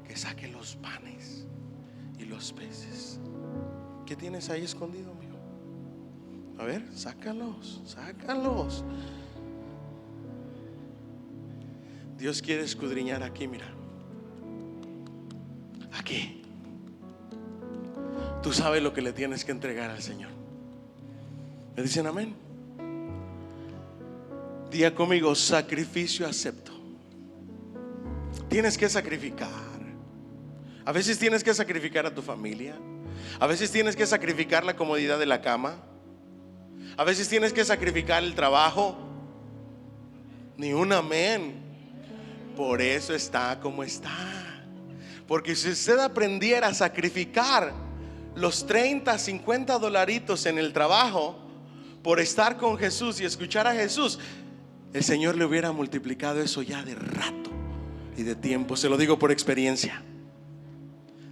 que saque los panes y los peces. ¿Qué tienes ahí escondido, amigo? A ver, sácalos. Dios quiere escudriñar aquí, mira. Aquí. Tú sabes lo que le tienes que entregar al Señor. ¿Me dicen amén? Diga conmigo: sacrificio acepto. Tienes que sacrificar. A veces tienes que sacrificar a tu familia. A veces tienes que sacrificar la comodidad de la cama. A veces tienes que sacrificar el trabajo. Ni un amén. Por eso está como está. Porque si usted aprendiera a sacrificar los 30, 50 dolaritos en el trabajo por estar con Jesús y escuchar a Jesús, el Señor le hubiera multiplicado eso ya de rato y de tiempo. Se lo digo por experiencia.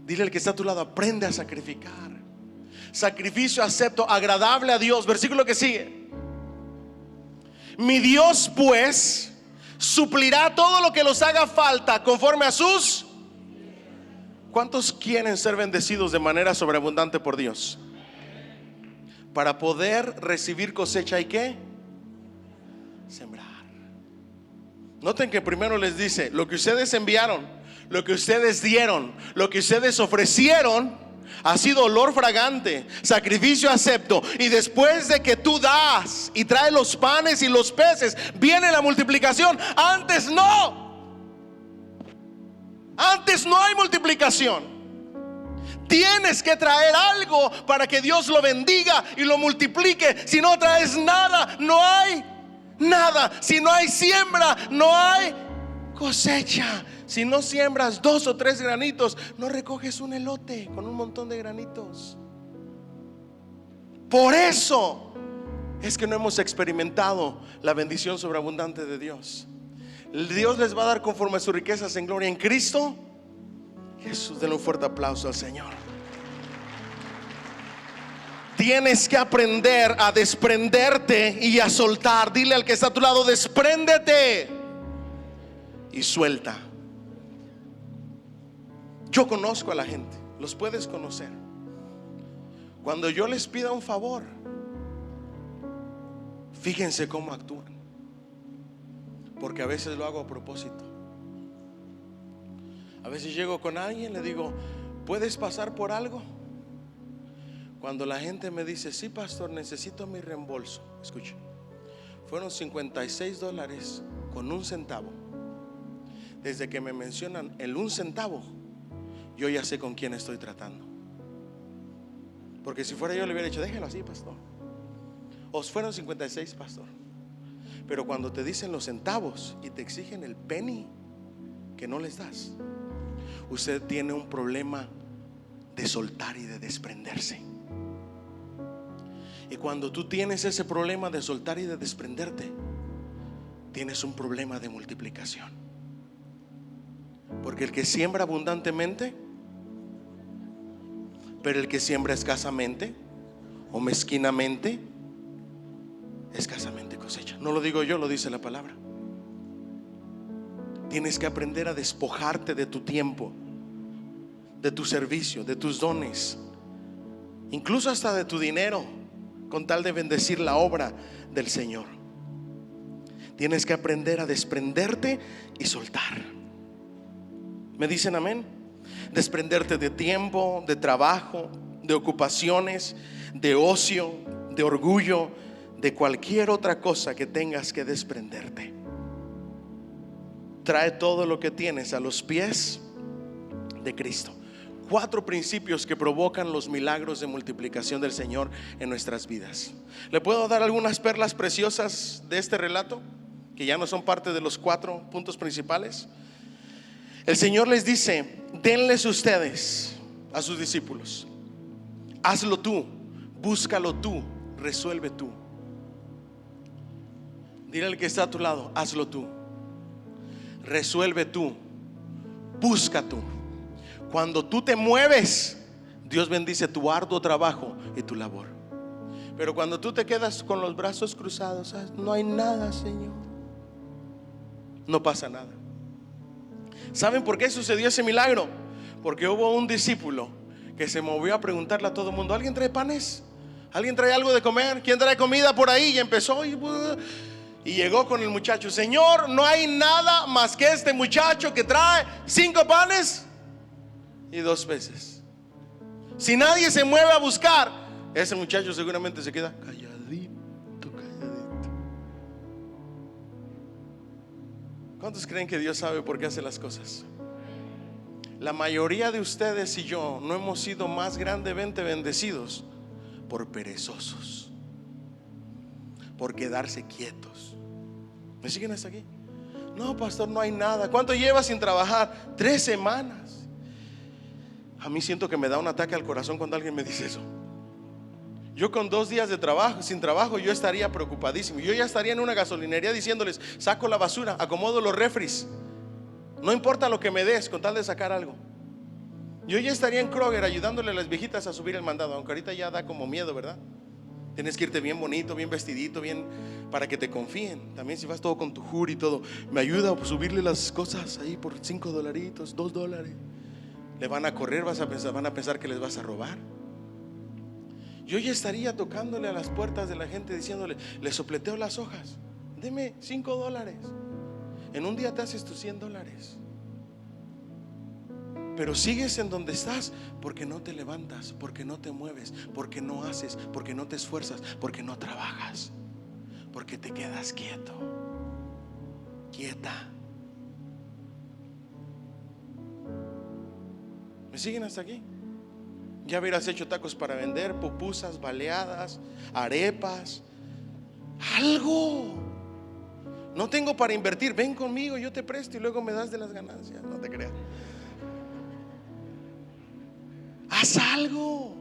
Dile al que está a tu lado: aprende a sacrificar. Sacrificio acepto, agradable a Dios. Versículo que sigue: mi Dios pues suplirá todo lo que los haga falta conforme a sus. ¿Cuántos quieren ser bendecidos de manera sobreabundante por Dios? Para poder recibir cosecha hay que sembrar. Noten que primero les dice: lo que ustedes enviaron, lo que ustedes dieron, lo que ustedes ofrecieron ha sido olor fragante, sacrificio acepto. Y después de que tú das y traes los panes y los peces, viene la multiplicación. Antes no hay multiplicación. Tienes que traer algo para que Dios lo bendiga y lo multiplique. Si no traes nada, no hay nada. Si no hay siembra, no hay cosecha. Si no siembras 2 o 3 granitos, no recoges un elote con un montón de granitos. Por eso es que no hemos experimentado la bendición sobreabundante de Dios. Dios les va a dar conforme a sus riquezas en gloria en Cristo Jesús. Denle un fuerte aplauso al Señor. Tienes que aprender a desprenderte y a soltar. Dile al que está a tu lado: despréndete y suelta. Yo conozco a la gente, los puedes conocer. Cuando yo les pida un favor, fíjense cómo actúan, porque a veces lo hago a propósito. A veces llego con alguien, le digo: ¿puedes pasar por algo? Cuando la gente me dice: sí, pastor, necesito mi reembolso. Escuche, fueron $56 con 1 centavo. Desde que me mencionan el 1 centavo, yo ya sé con quién estoy tratando. Porque si fuera yo, le hubiera dicho: déjelo así, pastor. O fueron 56, pastor. Pero cuando te dicen los centavos y te exigen el penny que no les das, usted tiene un problema de soltar y de desprenderse. Y cuando tú tienes ese problema de soltar y de desprenderte, tienes un problema de multiplicación. Porque el que siembra abundantemente, pero el que siembra escasamente o mezquinamente, escasamente cosecha. No lo digo yo, lo dice la palabra. Tienes que aprender a despojarte de tu tiempo, de tu servicio, de tus dones, incluso hasta de tu dinero, con tal de bendecir la obra del Señor. Tienes que aprender a desprenderte y soltar. ¿Me dicen amén? Desprenderte de tiempo, de trabajo, de ocupaciones, de ocio, de orgullo, de cualquier otra cosa que tengas que desprenderte. Trae todo lo que tienes a los pies de Cristo. 4 principios que provocan los milagros de multiplicación del Señor en nuestras vidas. ¿Le puedo dar algunas perlas preciosas de este relato, que ya no son parte de los 4 puntos principales? El Señor les dice: denles ustedes a sus discípulos, hazlo tú, búscalo tú, resuelve tú. Dile al que está a tu lado: hazlo tú, resuelve tú, busca tú. Cuando tú te mueves, Dios bendice tu arduo trabajo y tu labor. Pero cuando tú te quedas con los brazos cruzados, no hay nada, Señor, no pasa nada. ¿Saben por qué sucedió ese milagro? Porque hubo un discípulo que se movió a preguntarle a todo el mundo: ¿alguien trae panes? ¿Alguien trae algo de comer? ¿Quién trae comida por ahí? Y empezó y llegó con el muchacho: Señor, no hay nada más que este muchacho que trae 5 panes y 2 peces. Si nadie se mueve a buscar, ese muchacho seguramente se queda calladito, calladito. ¿Cuántos creen que Dios sabe por qué hace las cosas? La mayoría de ustedes y yo no hemos sido más grandemente bendecidos por perezosos, por quedarse quietos. ¿Me siguen hasta aquí? No, pastor, no hay nada. ¿Cuánto llevas sin trabajar? 3 semanas. A mí siento que me da un ataque al corazón cuando alguien me dice eso. Yo con 2 días de trabajo, sin trabajo, yo estaría preocupadísimo. Yo ya estaría en una gasolinería diciéndoles: saco la basura, acomodo los refris, no importa lo que me des, con tal de sacar algo. Yo ya estaría en Kroger ayudándole a las viejitas a subir el mandado, aunque ahorita ya da como miedo, ¿verdad? Tienes que irte bien bonito, bien vestidito, bien, para que te confíen. También si vas todo con tu jur y todo, me ayuda a subirle las cosas ahí por $5, $2. Le van a correr, van a pensar que les vas a robar. Yo ya estaría tocándole a las puertas de la gente diciéndole: le sopleteo las hojas, deme $5. En un día te haces tus $100. Pero sigues en donde estás porque no te levantas, porque no te mueves, porque no haces, porque no te esfuerzas, porque no trabajas, porque te quedas quieto, quieta. ¿Me siguen hasta aquí? Ya hubieras hecho tacos para vender, pupusas, baleadas, arepas, algo. No tengo para invertir, ven conmigo, yo te presto y luego me das de las ganancias. No te creas. Haz algo.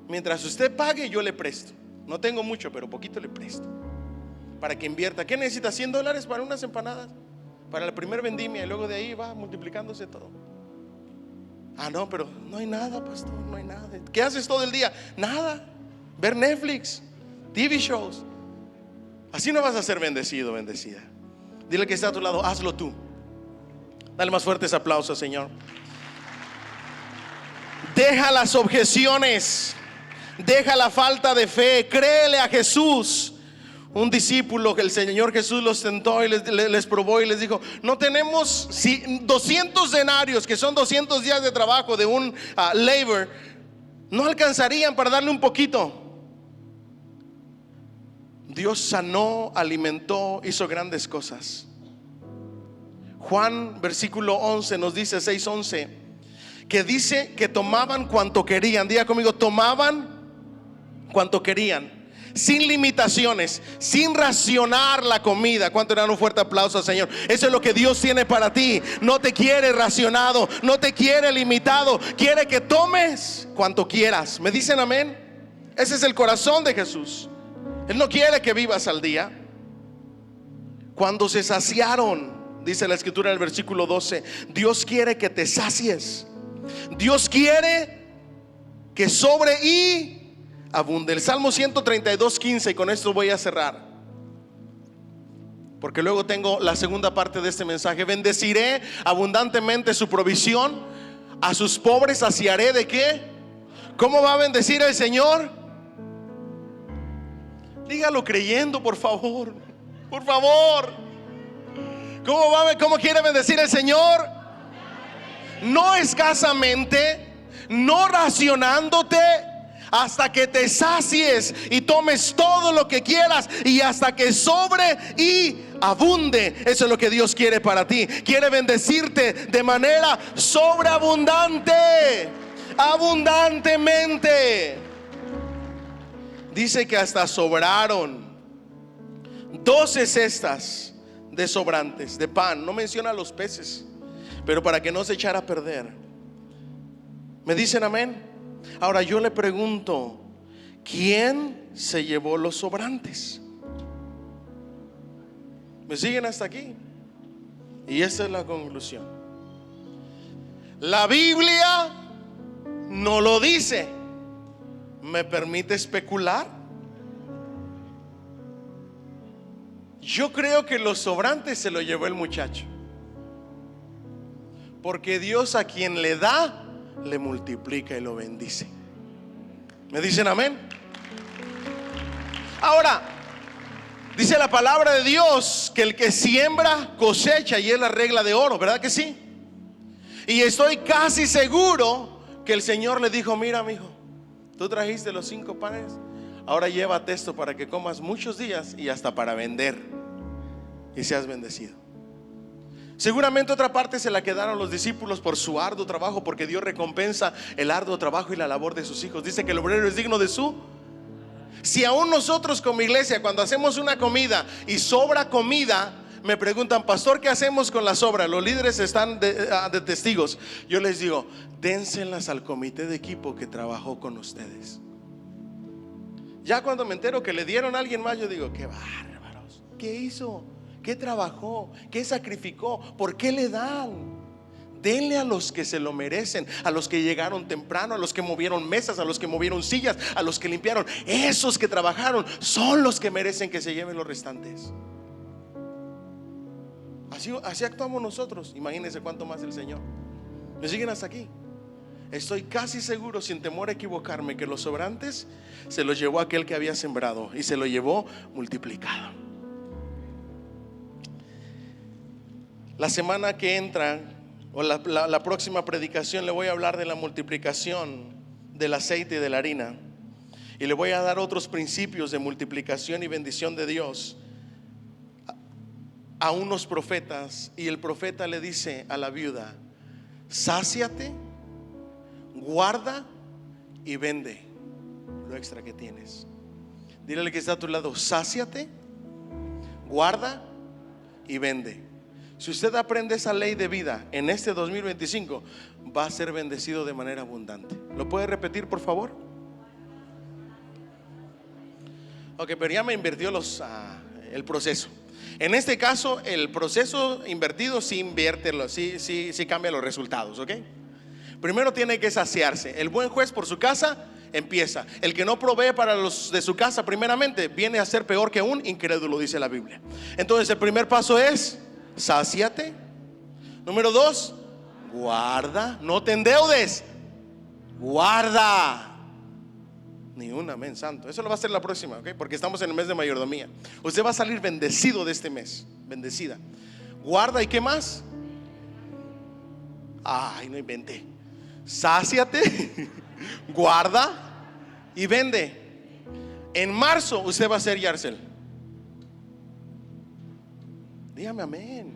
Mientras usted pague, yo le presto. No tengo mucho, pero poquito le presto, para que invierta. ¿Qué necesita? $100 para unas empanadas, para la primer vendimia, y luego de ahí va multiplicándose todo. Ah, no, pero no hay nada, pastor, no hay nada. ¿Qué haces todo el día? Nada. Ver Netflix, TV shows. Así no vas a ser bendecido, bendecida. Dile que está a tu lado: hazlo tú. Dale más fuertes aplausos, Señor. Deja las objeciones, deja la falta de fe, créele a Jesús. Un discípulo que el Señor Jesús los sentó y les probó y les dijo: no tenemos 200 denarios, que son 200 días de trabajo de un labor, no alcanzarían para darle un poquito. Dios sanó, alimentó, hizo grandes cosas. Juan versículo 11 nos dice, 6:11, que dice que tomaban cuanto querían. Diga conmigo: tomaban cuanto querían. sin limitaciones, sin racionar la comida. ¿Cuánto dan un fuerte aplauso al Señor? Eso es lo que Dios tiene para ti. No te quiere racionado, no te quiere limitado, quiere que tomes cuanto quieras. ¿Me dicen amén? Ese es el corazón de Jesús. Él no quiere que vivas al día. Cuando se saciaron, dice la escritura en el versículo 12, Dios quiere que te sacies. Dios quiere que sobre y abunde. El Salmo 132:15, y con esto voy a cerrar, porque luego tengo la segunda parte de este mensaje. Bendeciré abundantemente su provisión, a sus pobres saciaré ¿de qué? ¿Cómo va a bendecir el Señor? Dígalo creyendo, por favor. Por favor. ¿Cómo quiere bendecir el Señor? No escasamente, no racionándote, hasta que te sacies y tomes todo lo que quieras, y hasta que sobre y abunde. Eso es lo que Dios quiere para ti. Quiere bendecirte de manera sobreabundante, abundantemente. Dice que hasta sobraron 12 cestas de sobrantes de pan. No menciona los peces, pero para que no se echara a perder. ¿Me dicen amén? Ahora yo le pregunto, ¿quién se llevó los sobrantes? ¿Me siguen hasta aquí? Y esta es la conclusión. La Biblia no lo dice. ¿Me permite especular? Yo creo que los sobrantes se lo llevó el muchacho, porque Dios a quien le da, le multiplica y lo bendice. ¿Me dicen amén? Ahora, dice la palabra de Dios que el que siembra cosecha, y es la regla de oro, ¿verdad que sí? Y estoy casi seguro que el Señor le dijo: mira, mijo, tú trajiste los 5 panes, ahora llévate esto para que comas muchos días y hasta para vender, y seas bendecido. Seguramente otra parte se la quedaron los discípulos por su arduo trabajo, porque Dios recompensa el arduo trabajo y la labor de sus hijos. Dice que el obrero es digno de su. Si aún nosotros como iglesia, cuando hacemos una comida y sobra comida, me preguntan: pastor, ¿qué hacemos con la sobra? Los líderes están de testigos. Yo les digo: dénselas al comité de equipo que trabajó con ustedes. Ya cuando me entero que le dieron a alguien más, yo digo: qué bárbaros, ¿qué hizo? ¿Qué trabajó? ¿Qué sacrificó? ¿Por qué le dan? Denle a los que se lo merecen, a los que llegaron temprano, a los que movieron mesas, a los que movieron sillas, a los que limpiaron. Esos que trabajaron son los que merecen que se lleven los restantes. Así actuamos nosotros. Imagínense cuánto más el Señor. ¿Me siguen hasta aquí? Estoy casi seguro, sin temor a equivocarme, que los sobrantes se los llevó aquel que había sembrado, y se lo llevó multiplicado. La semana que entra, o la próxima predicación, le voy a hablar de la multiplicación del aceite y de la harina, y le voy a dar otros principios de multiplicación y bendición de Dios a unos profetas. Y el profeta le dice a la viuda: sáciate, guarda y vende lo extra que tienes. Dile al que está a tu lado: sáciate, guarda y vende. Si usted aprende esa ley de vida en este 2025, va a ser bendecido de manera abundante. ¿Lo puede repetir, por favor? Ok, pero ya me invirtió el proceso. En este caso, el proceso invertido sí invierte, sí cambia los resultados, ¿ok? Primero tiene que saciarse. El buen juez por su casa empieza. El que no provee para los de su casa primeramente, viene a ser peor que un incrédulo, dice la Biblia. Entonces el primer paso es: sáciate. Número 2, guarda. No te endeudes, guarda. Ni un amén santo. Eso lo va a hacer la próxima, ¿ok? Porque estamos en el mes de mayordomía. Usted va a salir bendecido de este mes, bendecida. Guarda. ¿Y qué más? Ay, no inventé. Sáciate, guarda y vende. En marzo usted va a ser Yarcel. Dígame amén.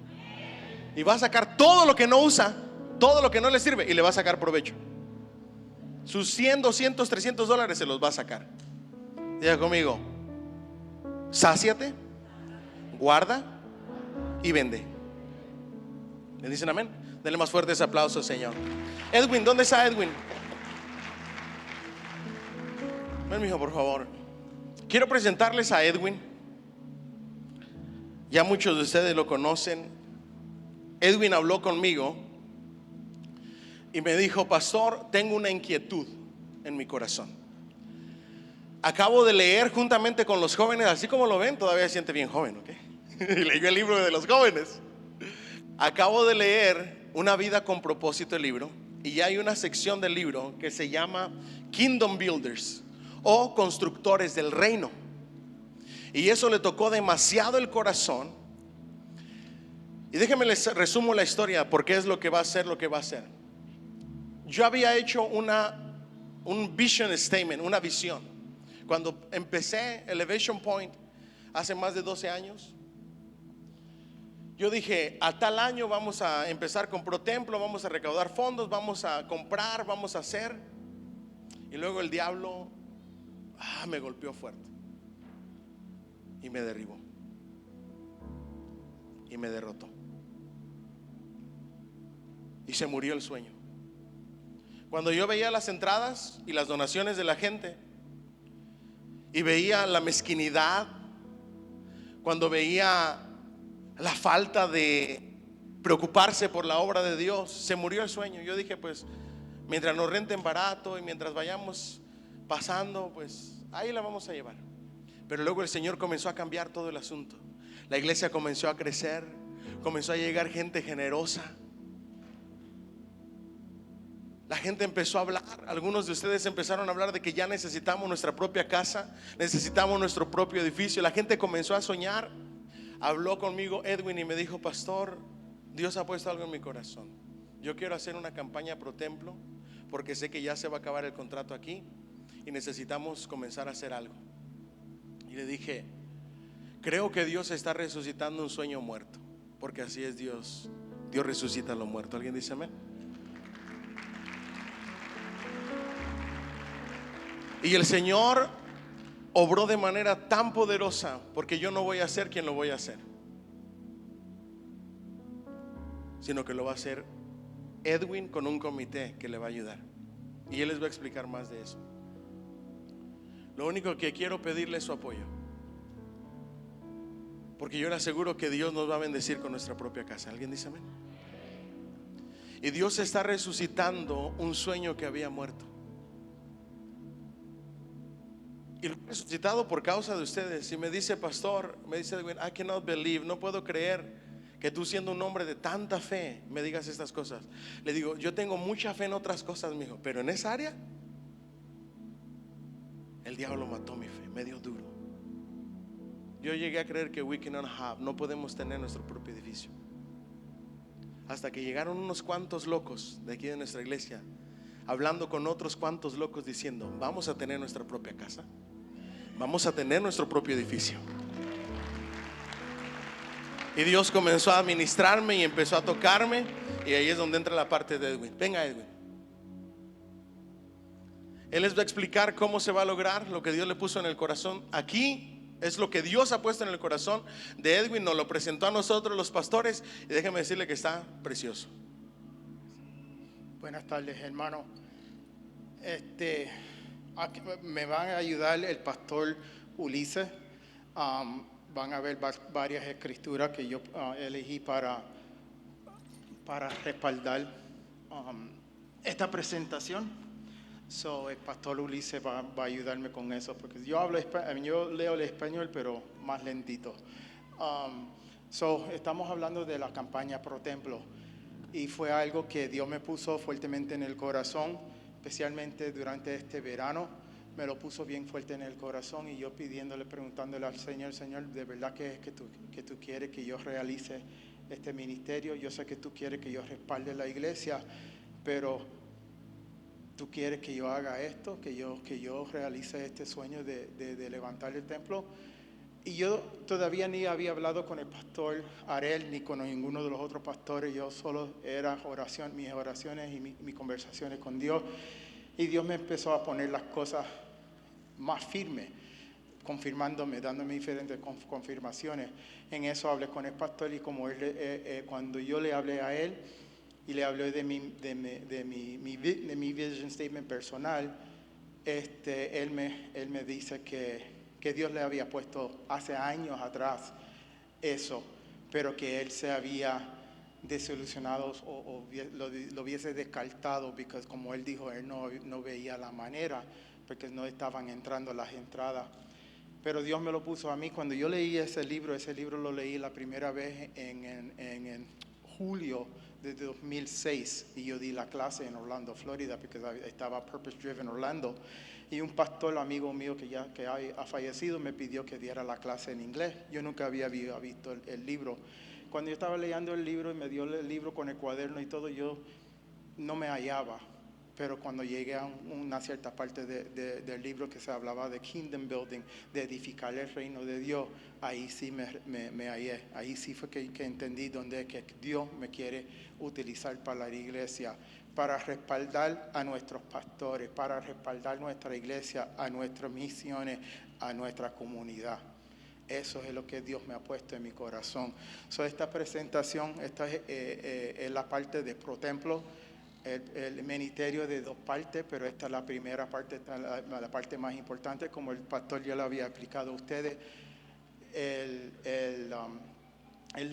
Y va a sacar todo lo que no usa, todo lo que no le sirve, y le va a sacar provecho. Sus 100, 200, 300 dólares se los va a sacar. Diga conmigo: sáciate, guarda y vende. ¿Le dicen amén? Denle más fuerte ese aplauso, Señor. Edwin, ¿dónde está Edwin? Ven, mijo, por favor. Quiero presentarles a Edwin. Ya muchos de ustedes lo conocen. Edwin habló conmigo y me dijo: pastor, tengo una inquietud en mi corazón. Acabo de leer juntamente con los jóvenes, así como lo ven, todavía se siente bien joven, ¿ok? Leyó el libro de los jóvenes. Acabo de leer Una vida con propósito, el libro, y ya hay una sección del libro que se llama Kingdom Builders, o constructores del reino. Y eso le tocó demasiado el corazón. Y déjenme les resumo la historia, porque es lo que va a ser lo que va a ser. Yo había hecho un vision statement, una visión, cuando empecé Elevation Point hace más de 12 años. Yo dije: a tal año vamos a empezar con ProTemplo, vamos a recaudar fondos, vamos a comprar, vamos a hacer. Y luego el diablo me golpeó fuerte y me derribó y me derrotó, y se murió el sueño. Cuando yo veía las entradas y las donaciones de la gente, y veía la mezquinidad, cuando veía la falta de preocuparse por la obra de Dios, se murió el sueño. Yo dije: pues mientras nos renten barato y mientras vayamos pasando, pues ahí la vamos a llevar. Pero luego el Señor comenzó a cambiar todo el asunto. La iglesia comenzó a crecer, comenzó a llegar gente generosa. La gente empezó a hablar. Algunos de ustedes empezaron a hablar de que ya necesitamos nuestra propia casa, necesitamos nuestro propio edificio. La gente comenzó a soñar. Habló conmigo Edwin y me dijo: pastor, Dios ha puesto algo en mi corazón. Yo quiero hacer una campaña pro templo, porque sé que ya se va a acabar el contrato aquí y necesitamos comenzar a hacer algo. Y le dije: creo que Dios está resucitando un sueño muerto, porque así es Dios. Dios resucita lo muerto. ¿Alguien dice amén? Y el Señor obró de manera tan poderosa, porque yo no voy a ser quien lo voy a hacer, sino que lo va a hacer Edwin con un comité que le va a ayudar. Y él les va a explicar más de eso. Lo único que quiero pedirle es su apoyo, porque yo le aseguro que Dios nos va a bendecir con nuestra propia casa. ¿Alguien dice amén? Y Dios está resucitando un sueño que había muerto, y lo he resucitado por causa de ustedes. Y me dice: pastor, me dice Edwin, I cannot believe, no puedo creer que tú, siendo un hombre de tanta fe, me digas estas cosas. Le digo: yo tengo mucha fe en otras cosas, mijo, pero en esa área el diablo mató mi fe, me dio duro. Yo llegué a creer que we cannot have, no podemos tener nuestro propio edificio, hasta que llegaron unos cuantos locos de aquí de nuestra iglesia, hablando con otros cuantos locos, diciendo: vamos a tener nuestra propia casa, vamos a tener nuestro propio edificio. Y Dios comenzó a administrarme y empezó a tocarme, y ahí es donde entra la parte de Edwin. Venga, Edwin. Él les va a explicar cómo se va a lograr lo que Dios le puso en el corazón. Aquí es lo que Dios ha puesto en el corazón de Edwin. Nos lo presentó a nosotros los pastores, y déjeme decirle que está precioso. Buenas tardes, hermano. Aquí me van a ayudar el pastor Ulises. Van a ver varias escrituras que yo elegí para respaldar esta presentación. El pastor Ulises va a ayudarme con eso, porque yo leo el español, pero más lentito. Estamos hablando de la campaña Pro Templo, y fue algo que Dios me puso fuertemente en el corazón, especialmente durante este verano. Me lo puso bien fuerte en el corazón, y yo preguntándole al Señor: Señor, ¿de verdad que es que tú quieres que yo realice este ministerio? Yo sé que tú quieres que yo respalde la iglesia, pero tú quieres que yo haga esto, que yo realice este sueño de levantar el templo. Y yo todavía ni había hablado con el pastor Arel ni con ninguno de los otros pastores. Yo solo era mis oraciones y mis conversaciones con Dios. Y Dios me empezó a poner las cosas más firmes. confirmándome, dándome diferentes confirmaciones. En eso hablé con el pastor y como él, cuando yo le hablé a él y le hablé de mi vision statement personal, él me dice que Dios le había puesto hace años atrás eso, pero que él se había desilusionado o lo hubiese descartado, porque como él dijo, él no veía la manera, porque no estaban entrando las entradas. Pero Dios me lo puso a mí. Cuando yo leí ese libro lo leí la primera vez en julio de 2006, y yo di la clase en Orlando, Florida, porque estaba Purpose Driven Orlando, y un pastor amigo mío que ha fallecido me pidió que diera la clase en inglés. Yo nunca había visto el libro. Cuando yo estaba leyendo el libro y me dio el libro con el cuaderno y todo, yo no me hallaba. Pero cuando llegué a una cierta parte del libro que se hablaba de kingdom building, de edificar el reino de Dios, ahí sí me hallé. Ahí sí fue que entendí dónde que Dios me quiere utilizar para la iglesia, para respaldar a nuestros pastores, para respaldar nuestra iglesia, a nuestras misiones, a nuestra comunidad. Eso es lo que Dios me ha puesto en mi corazón. Esta presentación, esta es la parte de ProTemplo. El ministerio de dos partes, pero esta es la primera parte, la parte más importante, como el pastor ya lo había explicado a ustedes. El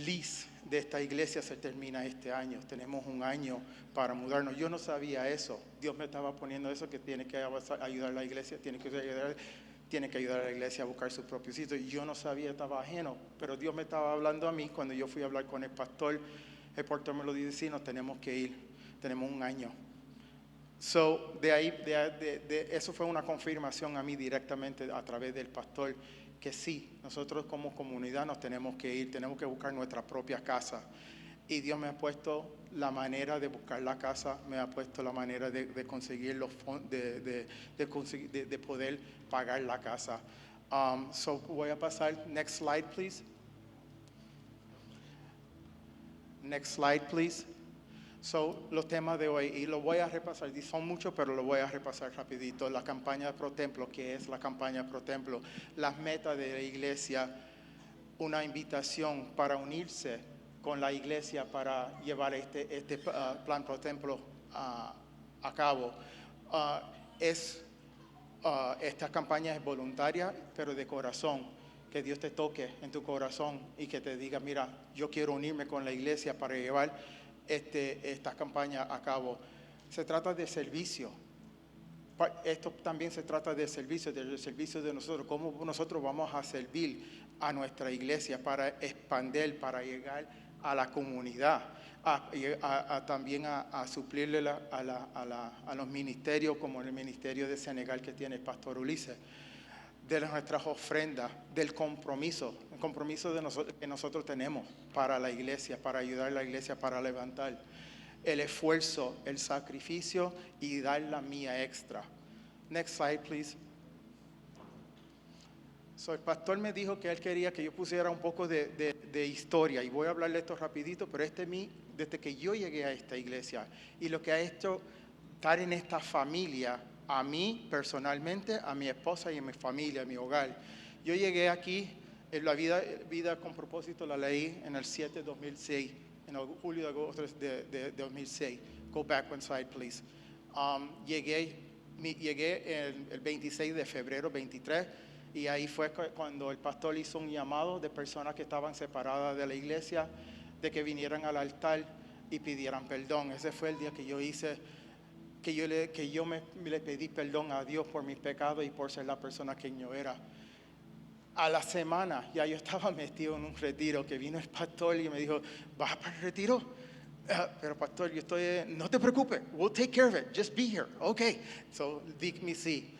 lease de esta iglesia se termina este año. Tenemos un año para mudarnos. Yo no sabía eso. Dios me estaba poniendo eso, que tiene que ayudar a la iglesia, tiene que ayudar a la iglesia a buscar su propio sitio. Y yo no sabía, estaba ajeno, pero Dios me estaba hablando a mí. Cuando yo fui a hablar con el pastor me lo dijo, sí, nos tenemos que ir. Tenemos un año. Eso fue una confirmación a mí directamente a través del pastor, que sí, nosotros como comunidad nos tenemos que ir, tenemos que buscar nuestra propia casa. Y Dios me ha puesto la manera de buscar la casa, me ha puesto la manera de conseguir los fondos, de poder pagar la casa. Voy a pasar, next slide please. Next slide please. Los temas de hoy, y lo voy a repasar, son muchos, pero lo voy a repasar rapidito. La campaña ProTemplo, ¿qué es la campaña ProTemplo? Las metas de la iglesia, una invitación para unirse con la iglesia para llevar este plan ProTemplo a cabo. Esta campaña es voluntaria, pero de corazón. Que Dios te toque en tu corazón y que te diga, mira, yo quiero unirme con la iglesia para llevar esta campaña a cabo. Se trata de servicio. Esto también se trata de servicio, del servicio de nosotros, cómo nosotros vamos a servir a nuestra iglesia para expandir, para llegar a la comunidad, también a suplirle a los ministerios, como el ministerio de Senegal que tiene el pastor Ulises, de nuestras ofrendas, del compromiso, el compromiso que nosotros tenemos para la iglesia, para ayudar a la iglesia, para levantar el esfuerzo, el sacrificio y dar la mía extra. Next slide, please. El pastor me dijo que él quería que yo pusiera un poco de historia, y voy a hablarle esto rapidito, pero desde que yo llegué a esta iglesia y lo que ha hecho estar en esta familia, a mí personalmente, a mi esposa y a mi familia, a mi hogar. Yo llegué aquí, en la vida con propósito la leí en el 7 de 2006, en el julio de agosto de 2006. Go back one slide, please. Llegué el 26 de febrero, 23, y ahí fue cuando el pastor hizo un llamado de personas que estaban separadas de la iglesia, de que vinieran al altar y pidieran perdón. Ese fue el día que yo hice, que yo le pedí perdón a Dios por mis pecados y por ser la persona que yo era. A la semana ya yo estaba metido en un retiro, que vino el pastor y me dijo, ¿vas para el retiro? Pero pastor, no te preocupes, we'll take care of it, just be here. Okay, so me sí.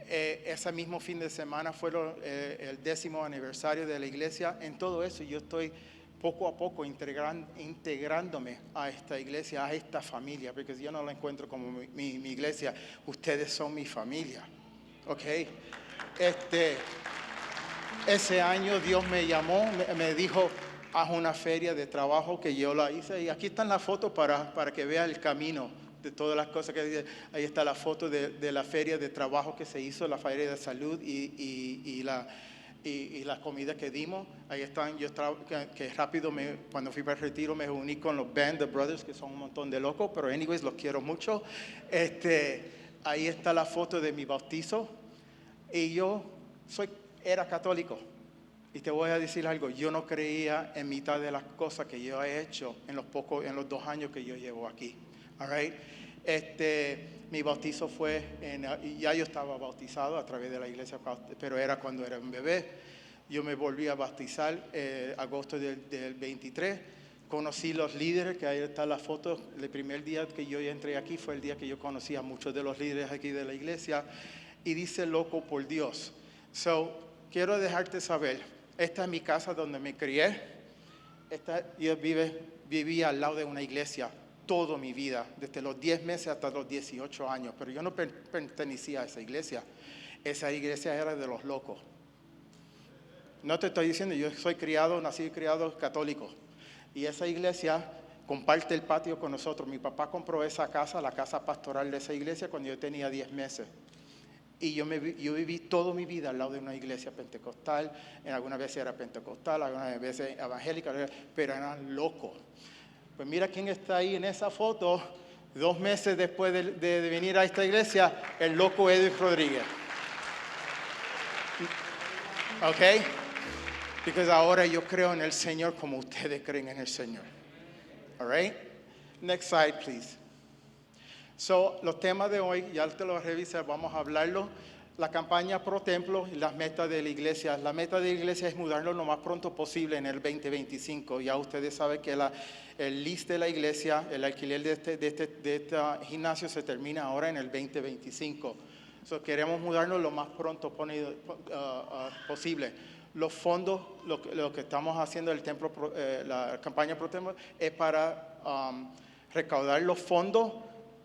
Ese mismo fin de semana fue el 10º aniversario de la iglesia. En todo eso yo estoy poco a poco integrándome a esta iglesia, a esta familia, porque yo no la encuentro como mi iglesia, ustedes son mi familia. Ok, ese año Dios me llamó, me dijo, haz una feria de trabajo, que yo la hice, y aquí están las fotos para que vea el camino de todas las cosas que dice. Ahí está la foto de la feria de trabajo que se hizo, la feria de salud y la comida que dimos. Ahí están, que rápido, cuando fui para el retiro me uní con los Band of Brothers, que son un montón de locos, pero anyways, los quiero mucho. Ahí está la foto de mi bautizo. Y yo era católico. Y te voy a decir algo, yo no creía en mitad de las cosas que yo he hecho en los 2 años que yo llevo aquí. All right? Mi bautizo fue, ya yo estaba bautizado a través de la iglesia, pero era cuando era un bebé. Yo me volví a bautizar agosto del 23. Conocí los líderes, que ahí está la foto. El primer día que yo entré aquí fue el día que yo conocí a muchos de los líderes aquí de la iglesia. Y dice loco por Dios. Quiero dejarte saber. Esta es mi casa donde me crié. Yo viví al lado de una iglesia toda mi vida, desde los 10 meses hasta los 18 años. Pero yo no pertenecía a esa iglesia. Esa iglesia era de los locos. No te estoy diciendo, yo soy nacido y criado católico. Y esa iglesia comparte el patio con nosotros. Mi papá compró esa casa, la casa pastoral de esa iglesia, cuando yo tenía 10 meses. Y yo viví toda mi vida al lado de una iglesia pentecostal. Algunas veces era pentecostal, algunas veces evangélica, pero eran locos. Pues mira quién está ahí en esa foto, 2 meses después de venir a esta iglesia, el loco Edwin Rodríguez. ¿Ok? Porque ahora yo creo en el Señor como ustedes creen en el Señor. All right? Next slide, please. Los temas de hoy, ya te los revisé, vamos a hablarlo. La campaña Pro Templo y las metas de la iglesia. La meta de la iglesia es mudarnos lo más pronto posible en el 2025. Ya ustedes saben que el lease de la iglesia, el alquiler de este gimnasio se termina ahora en el 2025. Queremos mudarnos lo más pronto posible. Los fondos, lo que estamos haciendo el templo, la campaña Pro Templo, es para recaudar los fondos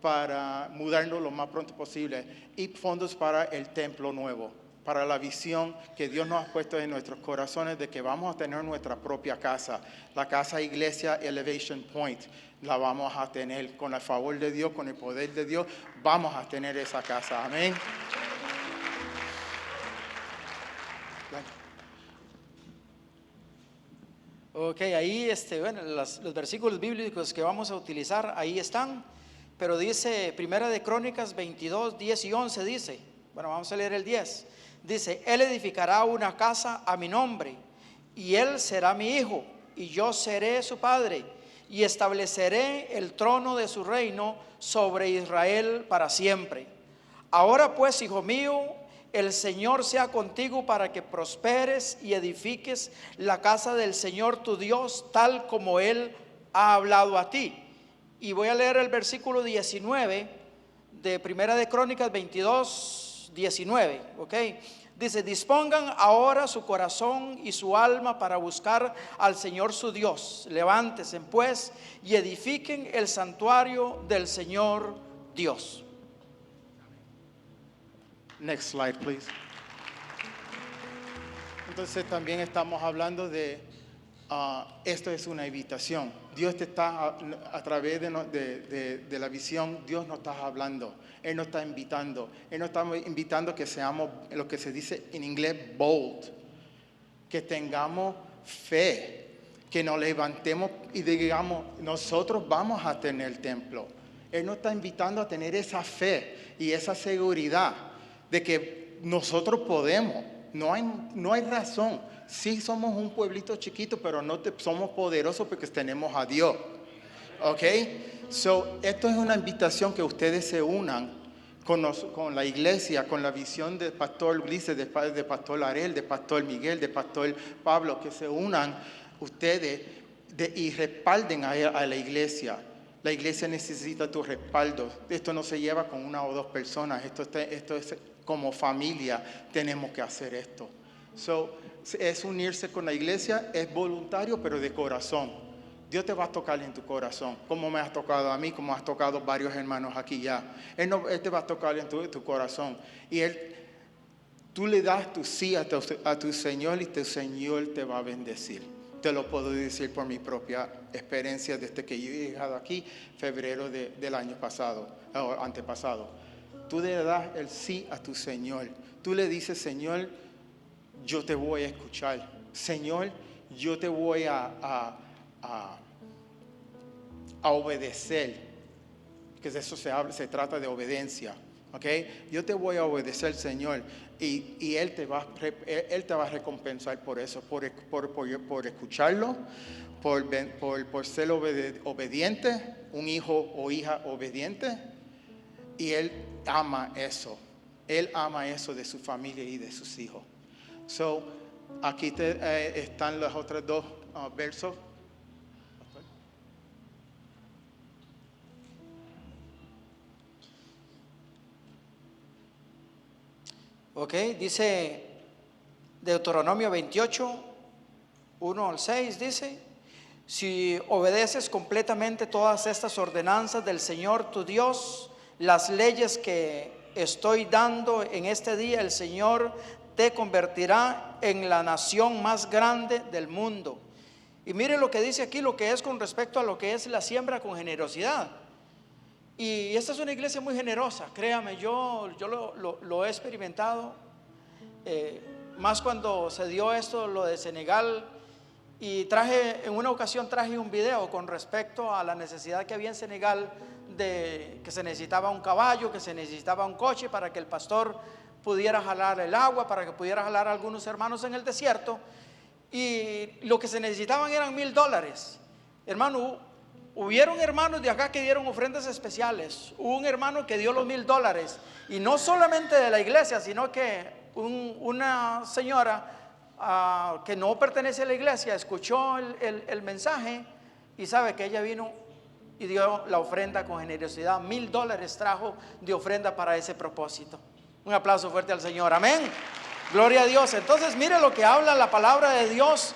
para mudarnos lo más pronto posible y fondos para el templo nuevo, para la visión que Dios nos ha puesto en nuestros corazones de que vamos a tener nuestra propia casa, la casa iglesia Elevation Point, la vamos a tener con el favor de Dios, con el poder de Dios, vamos a tener esa casa, amén. Ok, ahí los versículos bíblicos que vamos a utilizar, ahí están. Pero dice, Primera de Crónicas 22, 10 y 11 dice, bueno, vamos a leer el 10. Dice, Él edificará una casa a mi nombre, y Él será mi hijo, y yo seré su padre, y estableceré el trono de su reino sobre Israel para siempre. Ahora pues, hijo mío, el Señor sea contigo para que prosperes y edifiques la casa del Señor tu Dios, tal como Él ha hablado a ti. Y voy a leer el versículo 19 de Primera de Crónicas 22, 19, ¿ok? Dice, dispongan ahora su corazón y su alma para buscar al Señor su Dios. Levántense pues y edifiquen el santuario del Señor Dios. Next slide, please. Entonces también estamos hablando de, esto es una invitación. Dios te está, a través de la visión, Dios nos está hablando. Él nos está invitando. Él nos está invitando que seamos, lo que se dice en inglés, bold. Que tengamos fe. Que nos levantemos y digamos, nosotros vamos a tener templo. Él nos está invitando a tener esa fe y esa seguridad de que nosotros podemos. No hay razón. Sí somos un pueblito chiquito, pero no somos poderosos porque tenemos a Dios. ¿Ok? Esto es una invitación que ustedes se unan con la iglesia, con la visión del pastor Ulises, de pastor Arel, de pastor Miguel, de pastor Pablo, que se unan ustedes y respalden a la iglesia. La iglesia necesita tu respaldo. Esto no se lleva con 1 o 2 personas. Esto es como familia. Tenemos que hacer esto. Es unirse con la iglesia, es voluntario, pero de corazón. Dios te va a tocar en tu corazón, como me has tocado a mí, como has tocado varios hermanos aquí ya. Él te va a tocar en tu corazón. Y tú le das tu sí a tu Señor y tu Señor te va a bendecir. Te lo puedo decir por mi propia experiencia desde que yo he llegado aquí, febrero del año pasado, o antepasado. Tú le das el sí a tu Señor. Tú le dices, Señor, yo te voy a escuchar. Señor, yo te voy a obedecer. Que de eso se trata de obediencia. ¿Okay? Yo te voy a obedecer, Señor, y Él te va a recompensar por eso, por escucharlo, por ser obediente, un hijo o hija obediente, y Él ama eso. Él ama eso de su familia y de sus hijos. So, aquí están los otros dos versos. Ok, dice Deuteronomio 28, 1 al 6, dice: si obedeces completamente todas estas ordenanzas del Señor tu Dios, las leyes que estoy dando en este día, el Señor te convertirá en la nación más grande del mundo. Y mire lo que dice aquí, lo que es con respecto a lo que es la siembra con generosidad. Y esta es una iglesia muy generosa, créame, yo lo he experimentado, más cuando se dio esto, lo de Senegal, y en una ocasión traje un video con respecto a la necesidad que había en Senegal, de que se necesitaba un caballo, que se necesitaba un coche para que el pastor pudiera jalar el agua, para que pudiera jalar a algunos hermanos en el desierto, y lo que se necesitaban eran $1,000. Hermano, hubieron hermanos de acá que dieron ofrendas especiales. Hubo un hermano que dio los $1,000, y no solamente de la iglesia, sino que una señora que no pertenece a la iglesia escuchó el mensaje, y sabe que ella vino y dio la ofrenda con generosidad. $1,000 trajo de ofrenda para ese propósito. Un aplauso fuerte al Señor, amén, gloria a Dios. Entonces mire lo que habla la palabra de Dios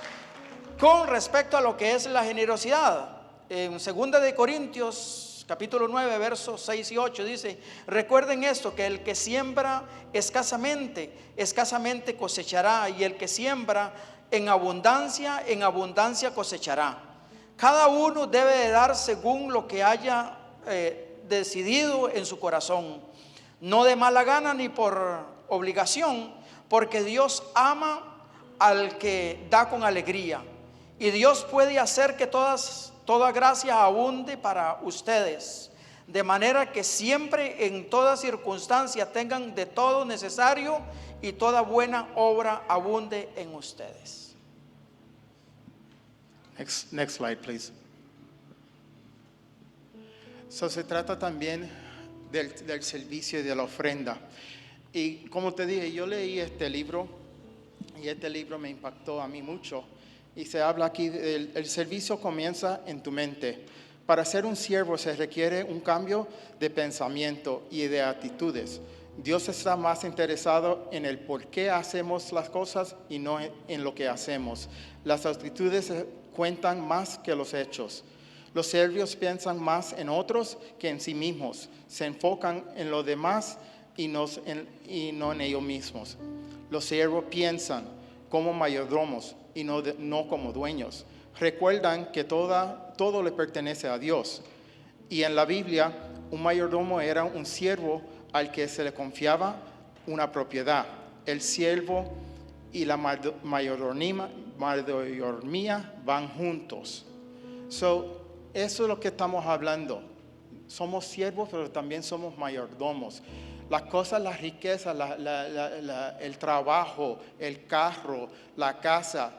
con respecto a lo que es la generosidad. En 2 de Corintios capítulo 9 versos 6 y 8 dice: recuerden esto, que el que siembra escasamente cosechará, y el que siembra en abundancia cosechará. Cada uno debe de dar según lo que haya decidido en su corazón, no de mala gana ni por obligación, porque Dios ama al que da con alegría, y Dios puede hacer que toda gracia abunde para ustedes, de manera que siempre en toda circunstancia tengan de todo necesario, y toda buena obra abunde en ustedes. Next slide, please. So, se trata también del servicio y de la ofrenda. Y como te dije, yo leí este libro, y este libro me impactó a mí mucho. Y se habla aquí, el servicio comienza en tu mente. Para ser un siervo se requiere un cambio de pensamiento y de actitudes. Dios está más interesado en el por qué hacemos las cosas y no en lo que hacemos. Las actitudes cuentan más que los hechos. Los siervos piensan más en otros que en sí mismos. Se enfocan en los demás y no en ellos mismos. Los siervos piensan como mayordomos y no como dueños. Recuerdan que todo le pertenece a Dios. Y en la Biblia, un mayordomo era un siervo al que se le confiaba una propiedad. El siervo y la mayordomía van juntos. So, eso es lo que estamos hablando. Somos siervos, pero también somos mayordomos. Las cosas, las riquezas, el trabajo, el carro, la casa,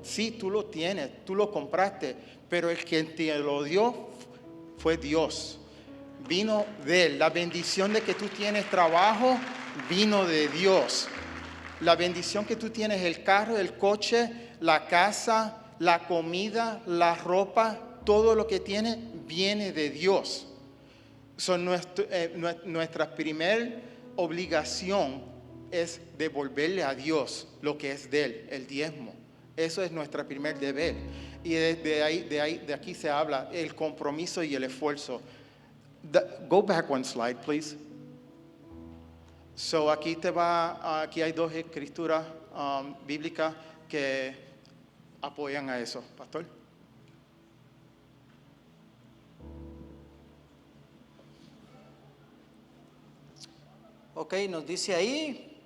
sí, tú lo tienes, tú lo compraste, pero el que te lo dio fue Dios. Vino de Él. La bendición de que tú tienes trabajo vino de Dios. La bendición que tú tienes, el carro, el coche, la casa, la comida, la ropa, todo lo que tienes viene de Dios. Nuestra primera obligación es devolverle a Dios lo que es de Él, el diezmo. Eso es nuestro primer deber. Y de aquí se habla el compromiso y el esfuerzo. Go back one slide, please. So aquí hay dos escrituras bíblicas que apoyan a eso, pastor. Ok, nos dice ahí,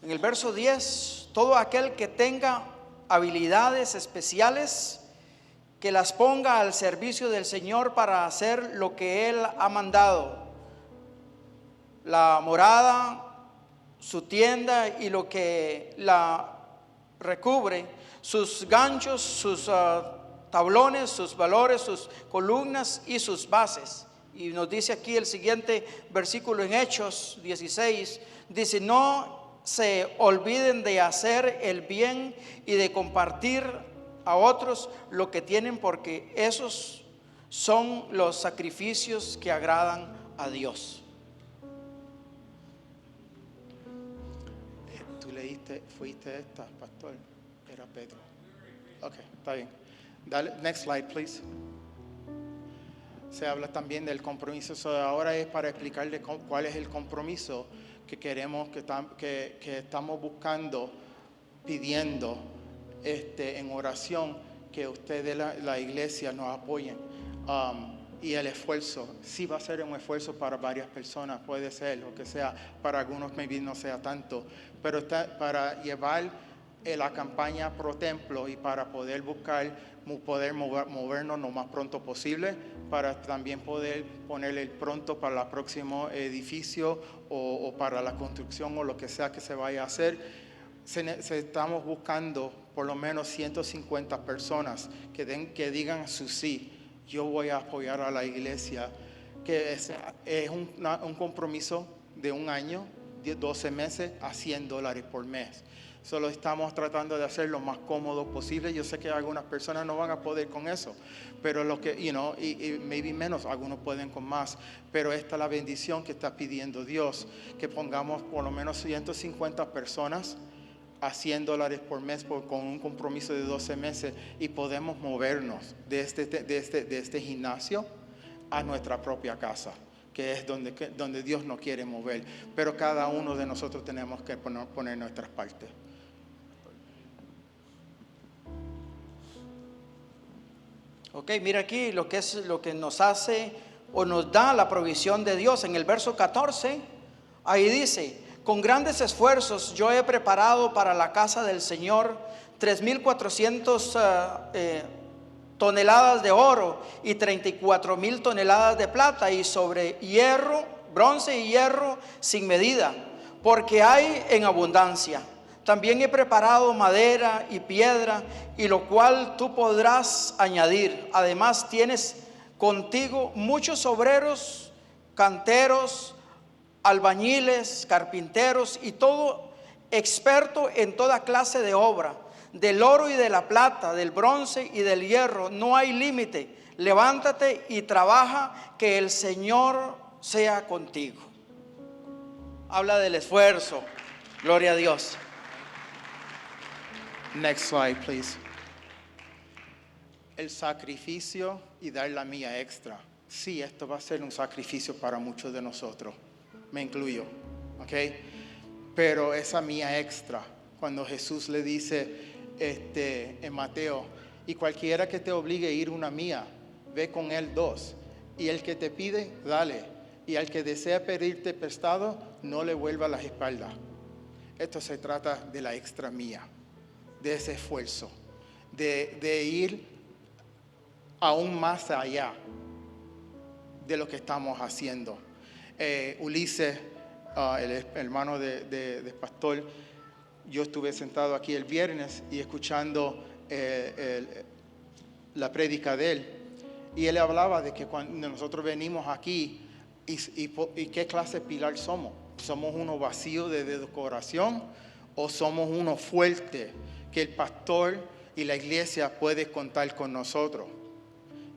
en el verso 10, todo aquel que tenga habilidades especiales, que las ponga al servicio del Señor para hacer lo que Él ha mandado. La morada, su tienda y lo que la recubre, sus ganchos, sus tablones, sus valores, sus columnas y sus bases. Y nos dice aquí el siguiente versículo en Hechos 16, dice: no se olviden de hacer el bien y de compartir a otros lo que tienen, porque esos son los sacrificios que agradan a Dios. Tú leíste, fuiste esta, pastor. Era Pedro. Ok, está bien. Dale, next slide, please. Se habla también del compromiso. Ahora es para explicarle cuál es el compromiso que queremos, que estamos buscando, pidiendo en oración, que ustedes, la iglesia, nos apoyen. Y el esfuerzo, sí va a ser un esfuerzo para varias personas, puede ser lo que sea, para algunos maybe no sea tanto, pero está para llevar la campaña Pro Templo y para poder movernos lo más pronto posible, para también poder poner el pronto para el próximo edificio o para la construcción o lo que sea que se vaya a hacer. Estamos buscando por lo menos 150 personas que digan su sí. Yo voy a apoyar a la iglesia, que es un compromiso de un año, 12 meses, a $100 por mes. Solo estamos tratando de hacer lo más cómodo posible. Yo sé que algunas personas no van a poder con eso, pero lo que, y maybe menos, algunos pueden con más. Pero esta es la bendición que está pidiendo Dios, que pongamos por lo menos 150 personas a $100 por mes con un compromiso de 12 meses, y podemos movernos de este gimnasio a nuestra propia casa, que es donde Dios nos quiere mover. Pero cada uno de nosotros tenemos que poner nuestras partes. Ok, mira aquí lo que nos hace o nos da la provisión de Dios. En el verso 14, ahí dice: con grandes esfuerzos yo he preparado para la casa del Señor 3,400 toneladas de oro y 34,000 toneladas de plata, y sobre hierro, bronce y hierro sin medida, porque hay en abundancia. También he preparado madera y piedra, y lo cual tú podrás añadir. Además tienes contigo muchos obreros, canteros, albañiles, carpinteros y todo experto en toda clase de obra. Del oro y de la plata, del bronce y del hierro no hay límite. Levántate y trabaja, que el Señor sea contigo. Habla del esfuerzo. Gloria a Dios. Next slide, please. El sacrificio y dar la mía extra. Sí, esto va a ser un sacrificio para muchos de nosotros. Me incluyo, ¿ok? Pero esa mía extra, cuando Jesús le dice en Mateo: y cualquiera que te obligue a ir una mía, ve con él 2. Y el que te pide, dale. Y al que desea pedirte prestado, no le vuelva las espaldas. Esto se trata de la extra mía, de ese esfuerzo, de ir aún más allá de lo que estamos haciendo. Ulises, el hermano de pastor, yo estuve sentado aquí el viernes y escuchando la prédica de él, y él hablaba de que cuando nosotros venimos aquí y qué clase de pilar somos. ¿Somos uno vacío de decoración o somos uno fuerte que el pastor y la iglesia puede contar con nosotros?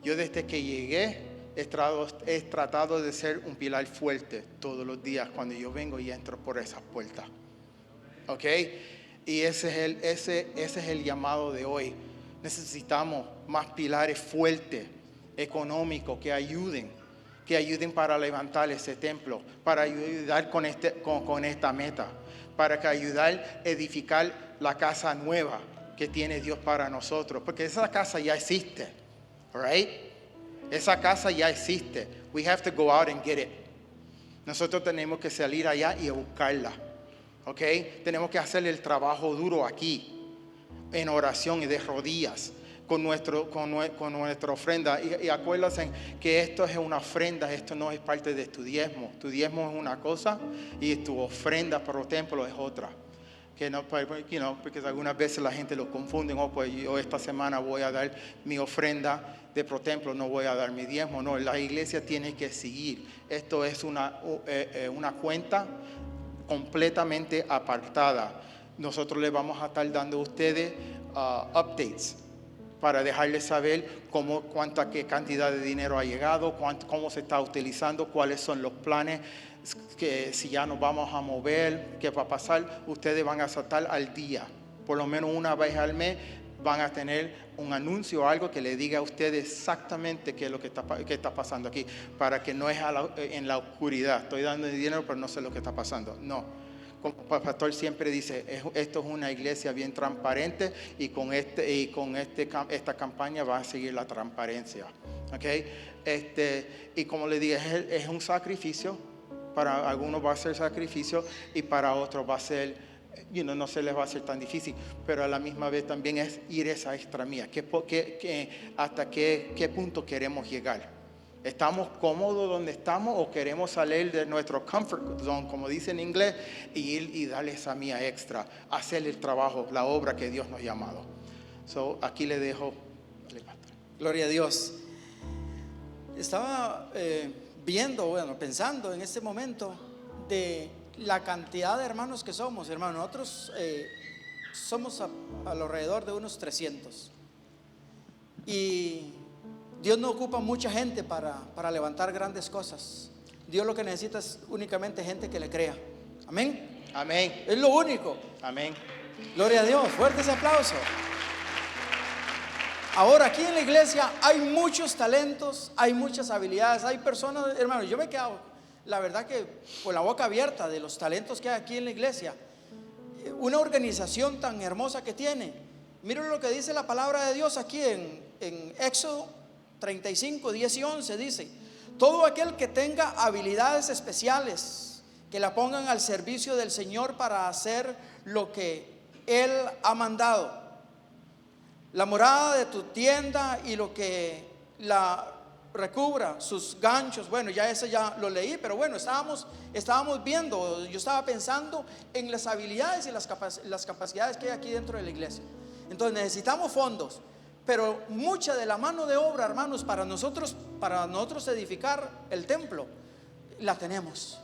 Yo desde que llegué he tratado de ser un pilar fuerte todos los días cuando yo vengo y entro por esas puertas. ¿Ok? Y ese es el llamado de hoy. Necesitamos más pilares fuertes, económicos, que ayuden para levantar ese templo, para ayudar con esta meta, para que ayudar a edificar la casa nueva que tiene Dios para nosotros, porque esa casa ya existe, right? Esa casa ya existe. We have to go out and get it. Nosotros tenemos que salir allá y buscarla, ¿ok? Tenemos que hacer el trabajo duro aquí, en oración y de rodillas, con nuestra ofrenda. Y acuérdense que esto es una ofrenda, esto no es parte de tu diezmo. Tu diezmo es una cosa y tu ofrenda por templo es otra. Que no, porque algunas veces la gente lo confunde. Oh, pues yo esta semana voy a dar mi ofrenda de pro templo, no voy a dar mi diezmo. No, la iglesia tiene que seguir. Esto es una cuenta completamente apartada. Nosotros les vamos a estar dando a ustedes updates para dejarles saber qué cantidad de dinero ha llegado, cómo se está utilizando, cuáles son los planes, que si ya nos vamos a mover, qué va a pasar. Ustedes van a estar al día. Por lo menos una vez al mes van a tener un anuncio o algo que le diga a ustedes exactamente qué es lo que está pasando aquí, para que no es en la oscuridad. Estoy dando dinero pero no sé lo que está pasando. No. Como el pastor siempre dice, esto es una iglesia bien transparente y con esta campaña va a seguir la transparencia, ¿okay? Y como le dije, es un sacrificio. Para algunos va a ser sacrificio y para otros va a ser, no se les va a hacer tan difícil, pero a la misma vez también es ir esa extra mía. ¿Hasta qué punto queremos llegar? ¿Estamos cómodos donde estamos o queremos salir de nuestro comfort zone, como dice en inglés, y ir y darle esa mía extra, hacer el trabajo, la obra que Dios nos ha llamado? Aquí le dejo. Gloria a Dios. Estaba pensando en este momento de la cantidad de hermanos que somos. Hermanos, nosotros somos alrededor de unos 300. Y Dios no ocupa mucha gente para levantar grandes cosas. Dios lo que necesita es únicamente gente que le crea. Amén. Amén. Es lo único. Amén. Gloria a Dios. Fuerte ese aplauso. Ahora aquí en la iglesia hay muchos talentos, hay muchas habilidades, hay personas, hermanos, yo me he quedado, la verdad que con la boca abierta de los talentos que hay aquí en la iglesia. Una organización tan hermosa que tiene. Miren lo que dice la palabra de Dios aquí en Éxodo 35, 10 y 11 dice: todo aquel que tenga habilidades especiales, que la pongan al servicio del Señor para hacer lo que Él ha mandado. La morada de tu tienda y lo que la recubra, sus ganchos. Bueno, ya ese ya lo leí, pero bueno, estábamos viendo, yo estaba pensando en las habilidades y las capacidades que hay aquí dentro de la iglesia. Entonces necesitamos fondos, pero mucha de la mano de obra, hermanos, para nosotros edificar el templo, la tenemos.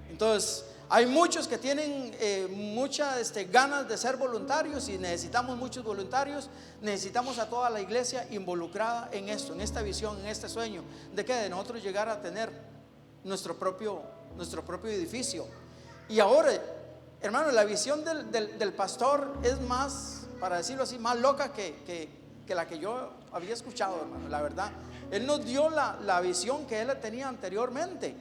Entonces hay muchos que tienen muchas ganas de ser voluntarios y necesitamos muchos voluntarios. Necesitamos a toda la iglesia involucrada en esto, en esta visión, en este sueño de nosotros llegar a tener nuestro propio edificio. Y ahora, hermano, la visión del pastor es más, para decirlo así, más loca que la que yo había escuchado, hermano. La verdad, él nos dio la visión que él tenía anteriormente.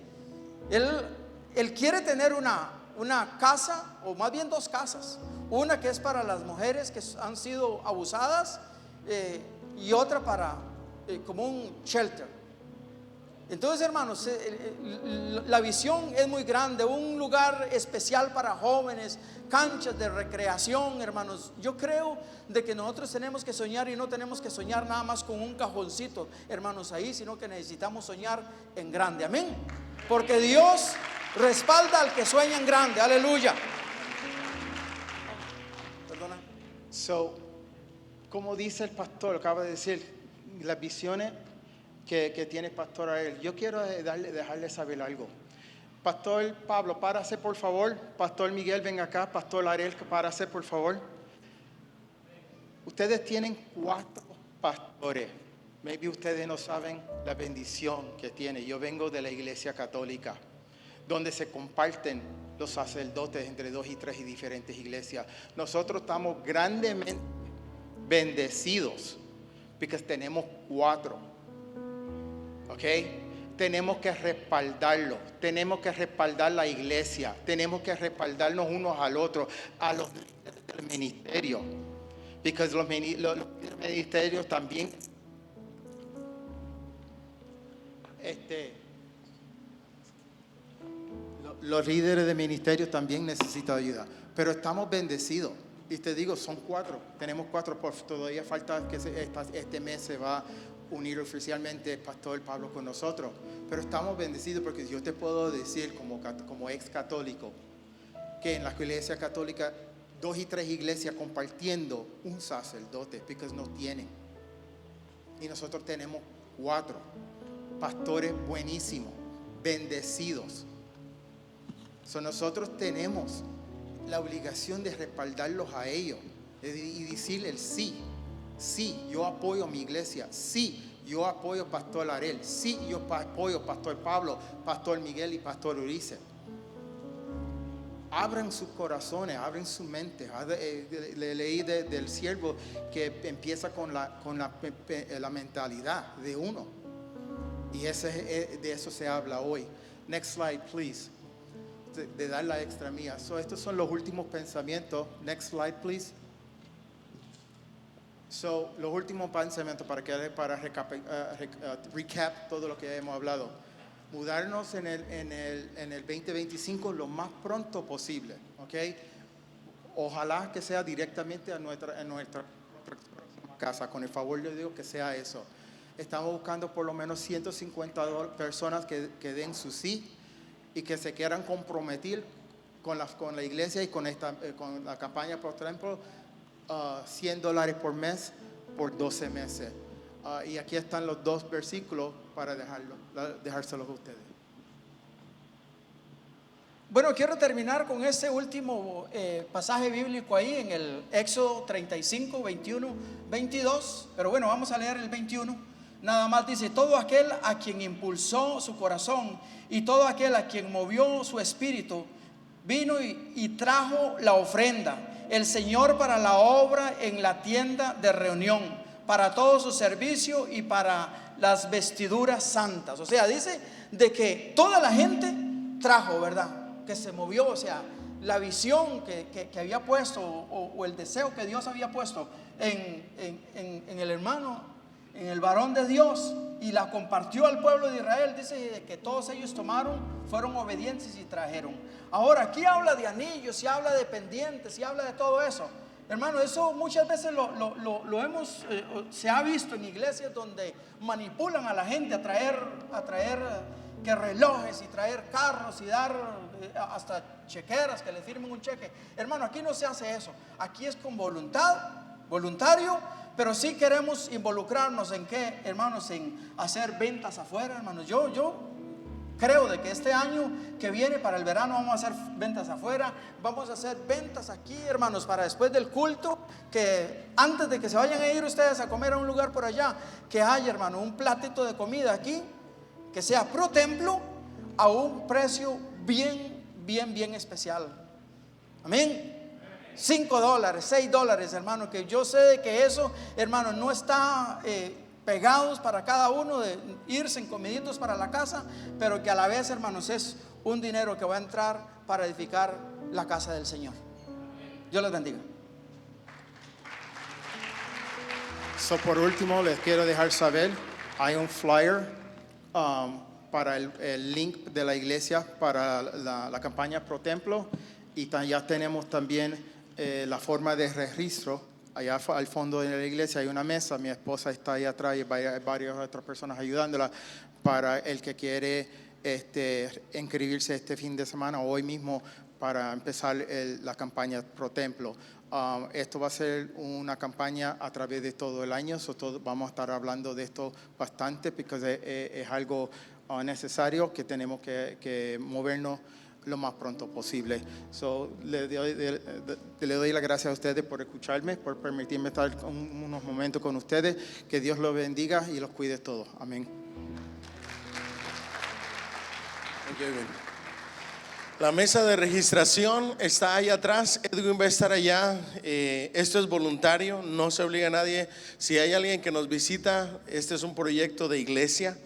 Él quiere tener una casa, o más bien dos casas. Una que es para las mujeres que han sido abusadas, y otra para como un shelter. Entonces, hermanos, la visión es muy grande. Un lugar especial para jóvenes, canchas de recreación, hermanos. Yo creo de que nosotros tenemos que soñar, y no tenemos que soñar nada más con un cajoncito, hermanos, ahí, sino que necesitamos soñar en grande. Amén. Porque Dios respalda al que sueña en grande. Aleluya. Perdona. Como dice el pastor, acaba de decir, las visiones que tiene el pastor a él. Yo quiero dejarle saber algo. Pastor Pablo, párase por favor. Pastor Miguel, ven acá. Pastor Ariel, párase por favor. Ustedes tienen 4 pastores. Maybe ustedes no saben la bendición que tiene. Yo vengo de la iglesia católica, donde se comparten los sacerdotes entre 2 y 3 y diferentes iglesias. Nosotros estamos grandemente bendecidos porque tenemos 4. ¿Ok? Tenemos que respaldarlo. Tenemos que respaldar la iglesia. Tenemos que respaldarnos unos al otro, a los del ministerio. Because los ministerios también los líderes de ministerios también necesitan ayuda, pero estamos bendecidos. Y te digo, son 4, tenemos 4, todavía falta que este mes se va a unir oficialmente el pastor Pablo con nosotros, pero estamos bendecidos porque yo te puedo decir como ex católico que en la iglesia católica 2 y 3 iglesias compartiendo un sacerdote, porque no tienen, y nosotros tenemos 4 pastores buenísimos, bendecidos. So, nosotros tenemos la obligación de respaldarlos a ellos y decirle el sí. Sí, yo apoyo a mi iglesia. Sí, yo apoyo a Pastor Arel. Sí, yo apoyo a Pastor Pablo, Pastor Miguel y Pastor Ulises. Abran sus corazones, abran su mente. Le leí del siervo que empieza con la mentalidad de uno. Y de eso se habla hoy. Next slide, please. De dar la extra mía. So, estos son los últimos pensamientos. Next slide, please. So, los últimos pensamientos para recap todo lo que hemos hablado. Mudarnos en el 2025 lo más pronto posible, ¿ok? Ojalá que sea directamente a nuestra casa, con el favor de Dios que sea eso. Estamos buscando por lo menos 150 personas que den su sí y que se quieran comprometer con la iglesia y con la campaña, por ejemplo, $100 por mes por 12 meses. Y aquí están los 2 versículos para dejárselos a ustedes. Bueno, quiero terminar con este último pasaje bíblico ahí en el Éxodo 35, 21, 22. Pero bueno, vamos a leer el 21. Nada más dice: todo aquel a quien impulsó su corazón y todo aquel a quien movió su espíritu vino y trajo la ofrenda, el Señor para la obra en la tienda de reunión, para todo su servicio y para las vestiduras santas. O sea, dice de que toda la gente trajo, ¿verdad? Que se movió, o sea, la visión que había puesto o el deseo que Dios había puesto en el hermano, en el varón de Dios, y la compartió al pueblo de Israel. Dice que todos ellos fueron obedientes y trajeron. Ahora, aquí habla de anillos, y habla de pendientes, y habla de todo eso. Hermano, eso muchas veces se ha visto en iglesias donde manipulan a la gente a traer que relojes y traer carros y dar hasta chequeras que le firmen un cheque. Hermano, aquí no se hace eso. Aquí es con voluntario, pero sí queremos involucrarnos en qué, hermanos, en hacer ventas afuera, hermanos. Yo creo de que este año que viene para el verano vamos a hacer ventas afuera, vamos a hacer ventas aquí, hermanos, para después del culto, que antes de que se vayan a ir ustedes a comer a un lugar por allá, que haya, hermano, un platito de comida aquí, que sea pro templo, a un precio bien especial. Amén. $5, $6, hermano, que yo sé de que eso, hermano, no está pegados para cada uno de irse en comiditos para la casa, pero que a la vez, hermanos, es un dinero que va a entrar para edificar la casa del Señor. Dios les bendiga. So, por último, les quiero dejar saber, hay un flyer para el link de la iglesia para la campaña Pro Templo, y ya tenemos también la forma de registro. Allá al fondo de la iglesia hay una mesa, mi esposa está ahí atrás y hay varias otras personas ayudándola para el que quiere inscribirse este fin de semana o hoy mismo para empezar la campaña Pro Templo. Esto va a ser una campaña a través de todo el año, vamos a estar hablando de esto bastante porque es algo necesario que tenemos que movernos lo más pronto posible. Le doy las gracias a ustedes por escucharme, por permitirme estar unos momentos con ustedes. Que Dios los bendiga y los cuide todos. Amén. La mesa de registración está ahí atrás. Edwin va a estar allá. Esto es voluntario, no se obliga a nadie. Si hay alguien que nos visita, este es un proyecto de iglesia.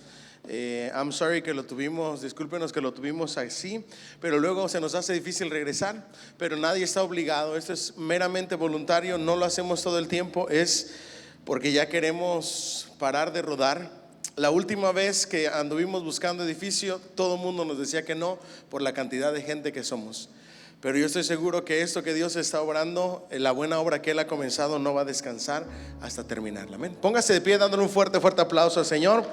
I'm sorry que lo tuvimos, discúlpenos que lo tuvimos así, pero luego se nos hace difícil regresar, pero nadie está obligado, esto es meramente voluntario, no lo hacemos todo el tiempo, es porque ya queremos parar de rodar. La última vez que anduvimos buscando edificio, todo el mundo nos decía que no por la cantidad de gente que somos. Pero yo estoy seguro que esto que Dios está obrando, la buena obra que Él ha comenzado, no va a descansar hasta terminarla. Amén. Póngase de pie dándole un fuerte aplauso al Señor.